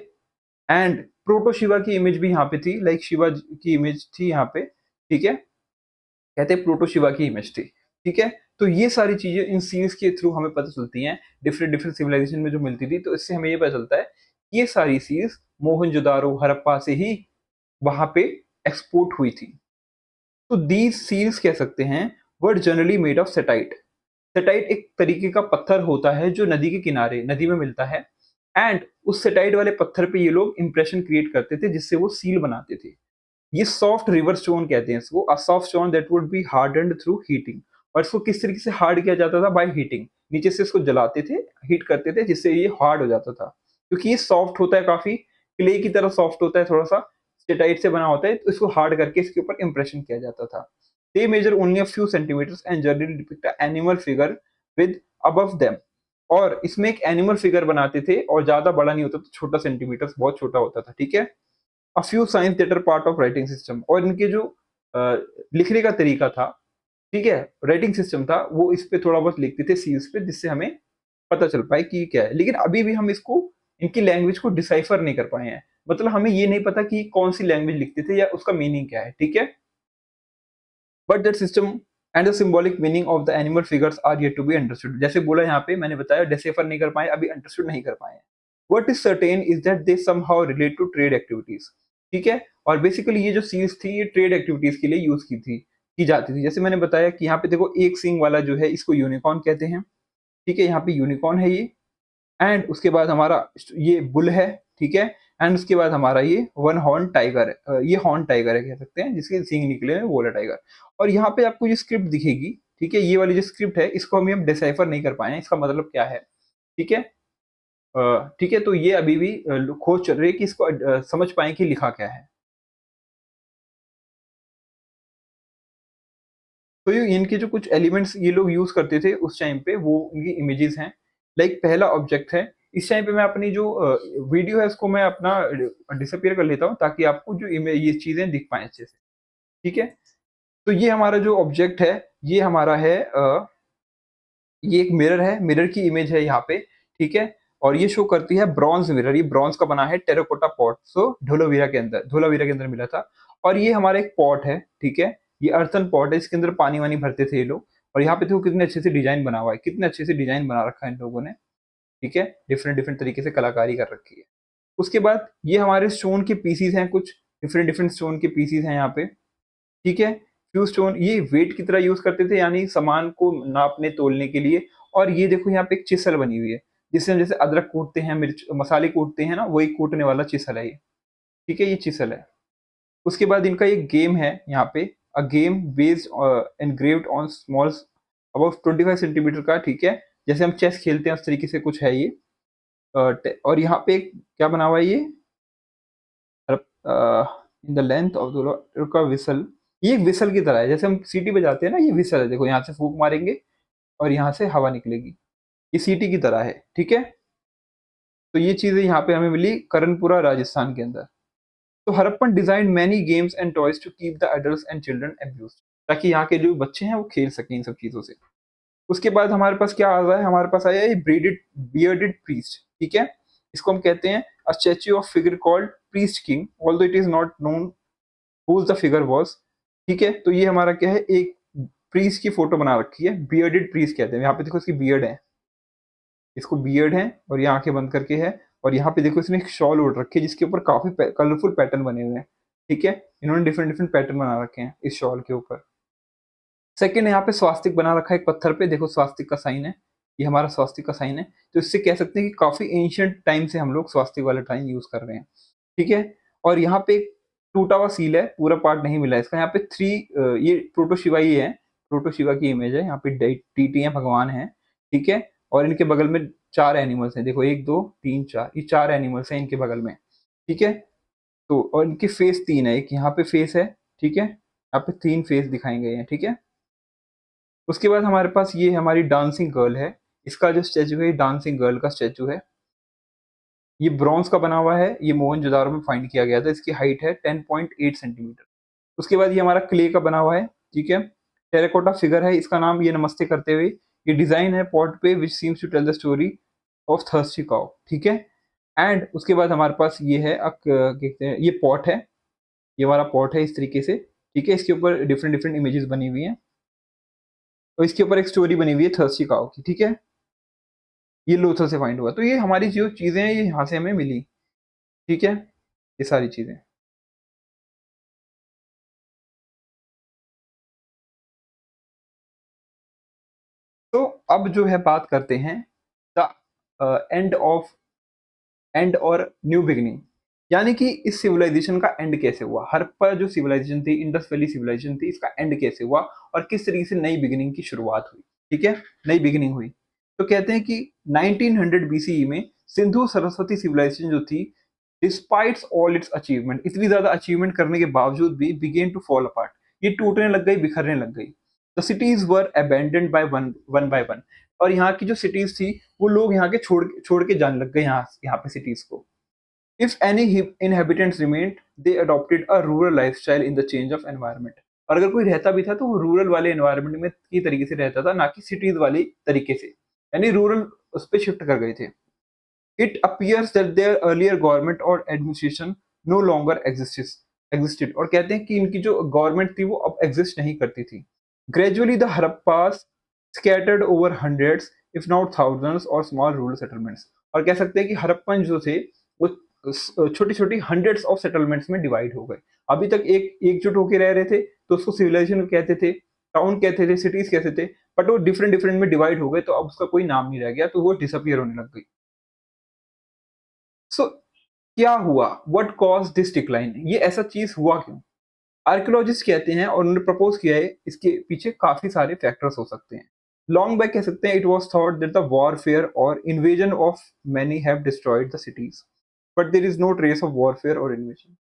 एंड प्रोटो शिवा की इमेज भी यहाँ पे थी, लाइक शिवा की इमेज थी यहाँ पे। ठीक है, कहते हैं प्रोटो शिवा की इमेज थी। ठीक है, तो ये सारी चीजें इन सीन्स के थ्रू हमें पता चलती हैं, डिफरेंट डिफरेंट सिविलाइजेशन में जो मिलती थी, तो इससे हमें ये पता चलता है ये सारी सीन्स मोहनजोदारो हड़प्पा से ही वहां पे एक्सपोर्ट हुई थी। तो दीज सील्स कह सकते हैं वर जनरली मेड ऑफ सेटाइट। सेटाइट एक तरीके का पत्थर होता है जो नदी के किनारे, नदी में मिलता है। एंड उस सेटाइट वाले पत्थर पे ये लोग इंप्रेशन क्रिएट करते थे जिससे वो सील बनाते थे। ये सॉफ्ट रिवर स्टोन कहते हैं इसको, a soft stone that would be hardened through heating. और इसको किस तरीके से हार्ड किया जाता था? By heating. नीचे से इसको जलाते थे, हीट करते थे, जिससे ये हार्ड हो जाता था। क्योंकि ये सॉफ्ट होता है, काफी क्ले की तरह सॉफ्ट होता है, थोड़ा सा स्टेटाइट से बना होता है, तो इसको हार्ड करके इसके ऊपर इंप्रेशन किया जाता था। They measure only a few centimetres and generally depict a animal figure with above them. और इसमें एक एनिमल फिगर बनाते थे और ज्यादा बड़ा नहीं होता था, छोटा सेंटीमीटर, बहुत छोटा होता था। ठीक है, a few signs that are part of writing system. और इनके जो लिखने का तरीका था, ठीक है, राइटिंग सिस्टम था, वो इस पे थोड़ा बहुत लिखते थे सील्स पे, जिससे हमें पता चल पाए कि क्या है। लेकिन अभी भी हम इसको, इनकी लैंग्वेज को डिसाइफर नहीं कर पाए हैं। मतलब हमें ये नहीं पता कि कौन सी लैंग्वेज लिखते थे या उसका मीनिंग क्या है। ठीक है, but that system and the symbolic meaning of the animal figures are yet to be understood. जैसे बोला यहाँ पे, मैंने बताया डिसाइफर नहीं कर पाए, अभी अंडरस्टूड नहीं कर पाए हैं। What is certain is that they somehow relate to trade activities. ठीक है, और बेसिकली ये जो सील्स थी ये ट्रेड एक्टिविटीज के लिए यूज की जाती थी। जैसे मैंने बताया कि यहाँ पे देखो एक सिंग वाला जो है इसको यूनिकॉर्न कहते हैं। ठीक है, यहाँ पे यूनिकॉर्न है ये। एंड उसके बाद हमारा ये बुल है। ठीक है, एंड उसके बाद हमारा ये वन हॉर्न टाइगर है, ये हॉर्न टाइगर है कह सकते हैं, जिसके सींग निकले हैं, वो वाला टाइगर। और यहाँ पे आपको ये स्क्रिप्ट दिखेगी। ठीक है, ये वाली जो स्क्रिप्ट है इसको हम डिसाइफर नहीं कर पाए हैं, इसका मतलब क्या है। ठीक है, ठीक है, तो ये अभी भी खोज चल रही है कि इसको समझ पाए कि लिखा क्या है। तो ये इनके जो कुछ एलिमेंट्स ये लोग यूज करते थे उस टाइम पे, वो इनकी इमेजेस हैं। लाइक पहला ऑब्जेक्ट है। इस टाइम पे मैं अपनी जो वीडियो है उसको मैं अपना डिसअपियर कर लेता हूँ, ताकि आपको जो इमेज ये चीजें दिख पाए अच्छे से। ठीक है, तो ये हमारा जो ऑब्जेक्ट है, ये हमारा है ये एक मिरर है, मिरर की इमेज है यहाँ पे। ठीक है, और ये शो करती है ब्रॉन्ज मिरर, ये ब्रॉन्ज का बना है, टेराकोटा पॉट, सो धोलावीरा के अंदर मिला था। और ये हमारा एक पॉट है। ठीक है, ये अर्थन पॉट है, इसके अंदर पानी वानी भरते थे ये लोग। और यहाँ पे देखो कितने अच्छे से डिजाइन बना हुआ है, कितने अच्छे से डिजाइन बना रखा है इन लोगों ने। ठीक है, डिफरेंट डिफरेंट तरीके से कलाकारी कर रखी है। उसके बाद ये हमारे स्टोन के पीसीज हैं, कुछ डिफरेंट डिफरेंट स्टोन के पीसीज हैं यहाँ पे। ठीक है, फ्यू स्टोन ये वेट की तरह यूज करते थे, यानी सामान को नापने तोलने के लिए। और ये देखो यहाँ पे एक चिसल बनी हुई है, जिससे हम जैसे अदरक कूटते हैं, मिर्च मसाले कूटते हैं ना, वही कूटने वाला चिसल है ये। ठीक है, ये चिसल है। उसके बाद इनका एक गेम है यहाँ पे, a game based engraved on small about 25 centimetre का। ठीक है, जैसे हम चेस खेलते हैं उस तरीके से कुछ है ये। और यहाँ पे क्या बना हुआ है ये, in the length of the का विसल। ये एक विसल की तरह है, जैसे हम सीटी बजाते हैं ना, ये विसल है। देखो यहाँ से फूंक मारेंगे और यहाँ से हवा निकलेगी, ये सीटी की तरह है। ठीक है, तो ये चीजें यहाँ पे हमें मिली करणपुरा राजस्थान के अंदर। तो Harappan design many games and toys to keep the adults and children amused, ताकि यहाँ के जो बच्चे हैं वो खेल सकें इन सब चीजों से। उसके बाद हमारे पास क्या आ रहा है, हमारे पास आया ये ब्रीडेड बियर्डेड प्रीस्ट। ठीक है, इसको हम कहते हैं अ statue of figure called priest king, although it is not known who the figure was. ठीक है, तो ये हमारा क्या है, एक प्रीस्ट की फोटो बना रखी है, बियर्डेड प्रीस्ट कहते हैं। यहाँ पे देखो इसकी बियर्ड है, इसको बियर्ड है और ये आंखें बंद करके है, और यहाँ पे देखो इसने एक शॉल ओढ़ रखी है जिसके ऊपर काफी कलरफुल पैटर्न बने हुए हैं। ठीक है, इन्होंने डिफरेंट डिफरेंट पैटर्न बना रखे हैं इस शॉल के ऊपर। सेकंड, यहाँ पे स्वास्तिक बना रखा है एक पत्थर पे, देखो स्वास्तिक का साइन है, ये हमारा स्वास्तिक का साइन है। तो इससे कह सकते हैं कि काफी एंशियंट टाइम से हम लोग स्वास्तिक वाला साइन यूज कर रहे हैं। ठीक है, और यहाँ पे एक टूटा हुआ सील है, पूरा पार्ट नहीं मिला है इसका। यहाँ पे थ्री, ये प्रोटो शिवा ही है, प्रोटो शिवा की इमेज है। यहाँ पे टीटी है, भगवान है। ठीक है, और इनके बगल में 4 एनिमल्स हैं, देखो 1 2 3 4, ये 4 एनिमल्स हैं इनके बगल में। ठीक है, तो और इनके फेस 3 है, एक यहाँ पे फेस है। ठीक है, यहाँ पे 3 फेस दिखाए गए हैं। ठीक है, उसके बाद हमारे पास ये हमारी डांसिंग गर्ल है। इसका जो स्टैचू है, ये डांसिंग गर्ल का स्टैचू है। ये ब्रॉन्ज का बना हुआ है, ये मोहनजोदारो में फाइंड किया गया था। इसकी हाइट है 10.8 सेंटीमीटर। उसके बाद ये हमारा क्ले का बना हुआ है। ठीक है, टेराकोटा फिगर है, इसका नाम ये नमस्ते करते हुए। ये डिजाइन है पॉट पे which seems to tell the story of thirsty cow. ठीक है, एंड उसके बाद हमारे पास ये है कहते हैं, ये पॉट है, ये हमारा पॉट है इस तरीके से। ठीक है, इसके ऊपर डिफरेंट डिफरेंट इमेजेस बनी हुई हैं, और इसके ऊपर एक स्टोरी बनी हुई है थर्स्टी काउ की। ठीक है, ये लोथल से फाइंड हुआ। तो ये हमारी जो चीजें हैं ये यहाँ से हमें मिली। ठीक है, ये सारी चीजें। तो अब जो है बात करते हैं द एंड ऑफ एंड और न्यू बिगिनिंग, यानी कि इस सिविलाइजेशन का एंड कैसे हुआ। हड़प्पा जो सिविलाइजेशन थी, इंडस वैली सिविलाइजेशन थी, इसका एंड कैसे हुआ और किस तरीके से नई बिगिनिंग की शुरुआत हुई। ठीक है, नई बिगिनिंग हुई। तो कहते हैं कि 1900 बीसीई में सिंधु सरस्वती सिविलाइजेशन जो थी, डिस्पाइट्स ऑल इट्स अचीवमेंट, इतनी ज्यादा अचीवमेंट करने के बावजूद भी बिगेन टू फॉल अपार्ट, ये टूटने लग गई, बिखरने लग गई। The cities were abandoned by one by one, और यहाँ की जो सिटीज थी वो लोग यहाँ के छोड़ के जाने लग गए, यहाँ पे सिटीज को। If any inhabitants remained, they adopted a rural lifestyle in the change of environment, और अगर कोई रहता भी था तो वो रूरल वाले एनवायरनमेंट में की तरीके से रहता था, ना कि सिटीज वाली तरीके से, यानी रूरल उस पर शिफ्ट कर गए थे। It appears that their earlier government और administration no longer existed, और कहते हैं कि इनकी जो गवर्नमेंट थी वो अब एग्जिस्ट नहीं करती थी। Gradually the Harappas scattered over hundreds if not thousands और small rural settlements, और कह सकते हैं कि हड़प्पन जो थे वो छोटी छोटी हंड्रेड्स ऑफ सेटलमेंट्स में डिवाइड हो गए। अभी तक एकजुट होकर रह रहे थे तो उसको सिविलाइजेशन कहते थे, टाउन कहते थे, सिटीज कहते थे, बट वो डिफरेंट डिफरेंट में डिवाइड हो गए, तो अब उसका कोई नाम नहीं रह गया, तो वो डिसअपियर होने लग गई। सो क्या हुआ, व्हाट कॉज दिस डिक्लाइन, ये ऐसा चीज हुआ क्यों। आर्कियोलॉजिस्ट कहते हैं, और उन्होंने प्रपोज किया है इसके पीछे काफी सारे फैक्टर्स हो सकते हैं। लॉन्ग बैक कह सकते हैं, it was thought that the warfare और invasion of many have destroyed the cities, but there is no trace of warfare और इन्वेजन।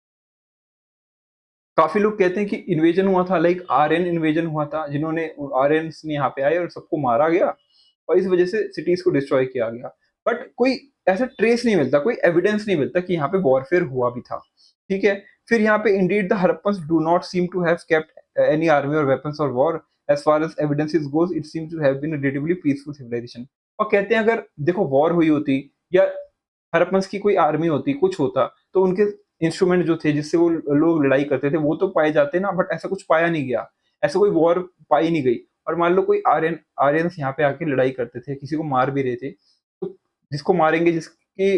काफी लोग कहते हैं कि इन्वेजन हुआ था, लाइक आर्यन इन्वेजन हुआ था, जिन्होंने आर्यंस ने यहाँ पे आए और सबको मारा गया, और इस वजह से सिटीज को डिस्ट्रॉय किया गया। बट कोई ऐसा ट्रेस नहीं मिलता, कोई एविडेंस नहीं मिलता कि यहाँ पे वॉरफेयर हुआ भी था। ठीक है, फिर यहाँ पे indeed the Harappans do not seem to have kept any army or weapons or war, as far as evidences goes it seem to have been a relatively peaceful civilization. और कहते हैं अगर देखो वॉर हुई होती या हड़प्पन्स की कोई आर्मी होती, कुछ होता, तो उनके इंस्ट्रूमेंट जो थे जिससे वो लोग लड़ाई करते थे वो तो पाए जाते ना, बट ऐसा कुछ पाया नहीं गया, ऐसा कोई वॉर पाई नहीं गई। और मान लो कोई आर्यंस यहाँ पे आके लड़ाई करते थे, किसी को मार भी रहे थे, तो जिसको मारेंगे, जिसके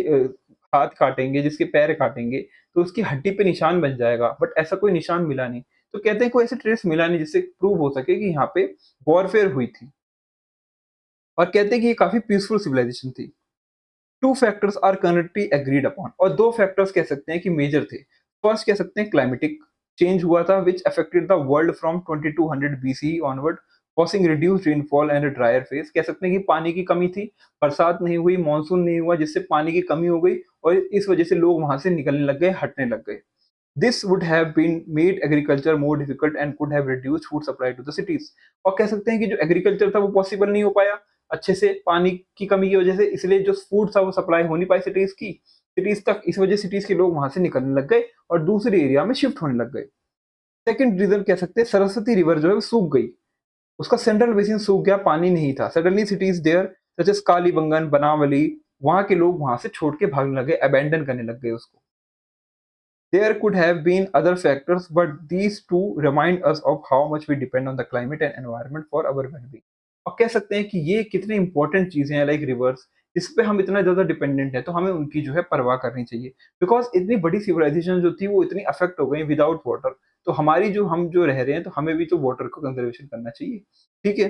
हाथ काटेंगे, जिसके पैर काटेंगे, तो उसकी हड्डी पे निशान बन जाएगा, बट ऐसा कोई निशान मिला नहीं। तो कहते हैं कोई ऐसे ट्रेस मिला नहीं जिससे प्रूव हो सके कि यहाँ पे वॉरफेयर हुई थी, और कहते हैं कि ये काफी पीसफुल सिविलाइजेशन थी। Two factors are currently agreed upon, और दो फैक्टर्स कह सकते हैं कि मेजर थे। फर्स्ट कह सकते हैं क्लाइमेटिक चेंज हुआ था which affected the world from 2200 BC onward, causing reduced rainfall and drier phase. कह सकते हैं कि पानी की कमी थी, बरसात नहीं हुई, मानसून नहीं हुआ, जिससे पानी की कमी हो गई, और इस वजह से लोग वहां से निकलने लग गए, हटने लग गए। This would have been made agriculture more difficult and could have reduced food supply to the cities, और कह सकते हैं कि जो एग्रीकल्चर था वो पॉसिबल नहीं हो पाया अच्छे से, पानी की कमी की वजह से, इसलिए जो फूड था वो सप्लाई हो नहीं पाई सिटीज तक, इस वजह सिटीज के लोग वहां से निकलने लग गए और दूसरे एरिया में शिफ्ट होने लग गए। सेकंड रीजन कह सकते हैं सरस्वती रिवर जो है वो सूख गई, उसका सेंट्रल बेसिन सूख गया, पानी नहीं था। Suddenly cities there such as Kalibangan, Banawali, वहां के लोग वहां से छोड़ के भागने लगे, अबेंडन करने लग गए उसको। There could have been other factors, but these two remind us of how much we depend on the climate and environment for our well-being. और कह सकते हैं कि ये कितनी इंपॉर्टेंट चीजें हैं लाइक रिवर्स, इस पे हम इतना ज्यादा डिपेंडेंट है, तो हमें उनकी जो है परवाह करनी चाहिए। बिकॉज इतनी बड़ी सिविलाइजेशन जो थी वो इतनी अफेक्ट हो गई विदाउट वाटर, तो हमारी जो हम जो रह रहे हैं तो हमें भी तो वाटर को कंजर्वेशन करना चाहिए। ठीक है।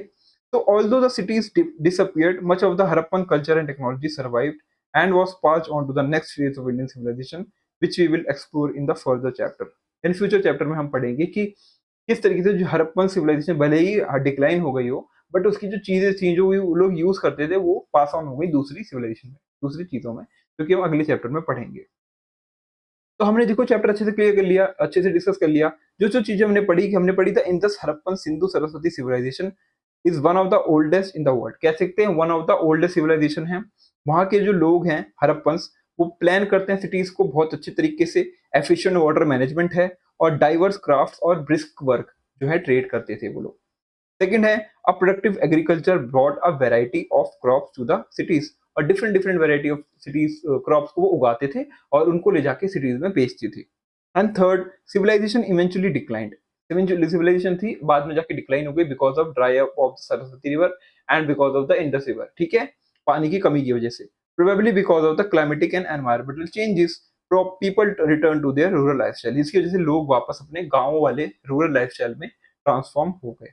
तो although the cities disappeared, much of the Harappan culture and technology survived and was passed on to the next phase of Indian civilization, which we will explore in the further chapter. In future chapter में हम पढ़ेंगे कि किस तरीके से जो Harappan civilisation भले ही decline हो गई हो, बट उसकी जो चीजें थी जो वो लोग यूज करते थे वो पास ऑन हो गई दूसरी सिविलाइजेशन में, दूसरी चीजों में, जो कि हम अगले चैप्टर में पढ़ेंगे। तो हमने देखो चैप्टर अच्छे से क्लियर कर लिया, अच्छे से डिस्कस कर लिया। जो जो चीजें हमने पढ़ी कि हमने पढ़ी था Indus Harappan Sindhu Saraswati civilization is one of the oldest in the world, कह सकते हैं one of the oldest civilization है। वहाँ के जो लोग हैं हड़प्पन्स, वो प्लान करते हैं सिटीज को बहुत अच्छे तरीके से, एफिशिएंट वाटर मैनेजमेंट है, और डाइवर्स क्राफ्ट्स और ब्रिस्क वर्क जो है ट्रेड करते थे वो लोग। सेकंड है a productive agriculture brought a variety of crops to the cities, और different different variety of cities crops को वो उगाते थे और उनको ले जाके सिटीज में बेचते थे। And third, civilization eventually declined, civilization थी बाद में जाके डिक्लाइन हो गई because of dry up of Saraswati river and because of the Indus river. ठीक है, पानी की कमी की वजह से, probably because of the climatic and environmental changes, people return to their rural lifestyle, इसकी वजह से लोग वापस अपने गाँव वाले रूरल लाइफस्टाइल में ट्रांसफॉर्म हो गए।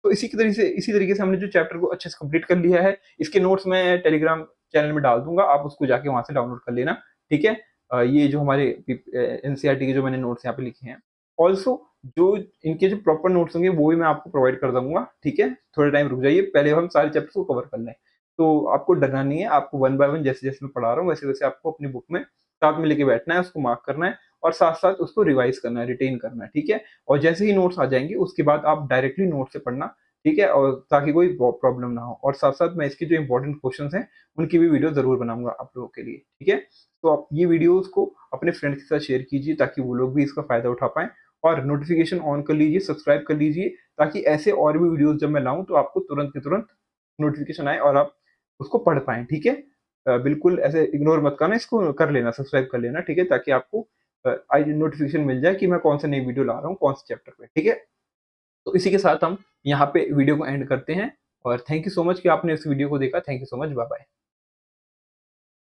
तो इसी तरीके से हमने जो चैप्टर को अच्छे से कंप्लीट कर लिया है। इसके नोट्स मैं टेलीग्राम चैनल में डाल दूंगा, आप उसको जाके वहां से डाउनलोड कर लेना। ठीक है। ये जो हमारे एनसीईआरटी के जो मैंने नोट्स यहाँ पे लिखे हैं, ऑल्सो जो इनके जो प्रॉपर नोट्स होंगे वो भी मैं आपको प्रोवाइड कर दूंगा। ठीक है, थोड़ा टाइम रुक जाइए, पहले हम सारे चैप्टर्स को कवर कर लें। तो आपको डरना नहीं है, आपको वन बाय वन जैसे जैसे मैं पढ़ा रहा हूँ वैसे वैसे आपको अपनी बुक में साथ में लेके बैठना है, उसको मार्क करना है और साथ साथ उसको रिवाइज करना है, रिटेन करना है। ठीक है, और जैसे ही नोट्स आ जाएंगे उसके बाद आप डायरेक्टली नोट से पढ़ना। ठीक है, और ताकि कोई प्रॉब्लम ना हो, और साथ साथ मैं इसके जो इंपॉर्टेंट क्वेश्चंस हैं उनकी भी वीडियो जरूर बनाऊंगा आप लोगों के लिए। ठीक है, तो आप ये वीडियोस को अपने फ्रेंड्स के साथ शेयर कीजिए ताकि वो लोग भी इसका फायदा उठा पाएं, और नोटिफिकेशन ऑन कर लीजिए, सब्सक्राइब कर लीजिए, ताकि ऐसे और भी वीडियोस जब मैं लाऊं तो आपको तुरंत के तुरंत नोटिफिकेशन आए और आप उसको पढ़ पाएं। ठीक है, बिल्कुल ऐसे इग्नोर मत करना, इसको कर लेना, सब्सक्राइब कर लेना। ठीक है, ताकि आपको आई नोटिफिकेशन मिल जाए कि मैं कौन सा नई वीडियो ला रहा हूँ कौन से चैप्टर पे। ठीक है, तो इसी के साथ हम यहाँ पे वीडियो को एंड करते हैं, और थैंक यू सो मच कि आपने इस वीडियो को देखा। Thank you so much, bye bye.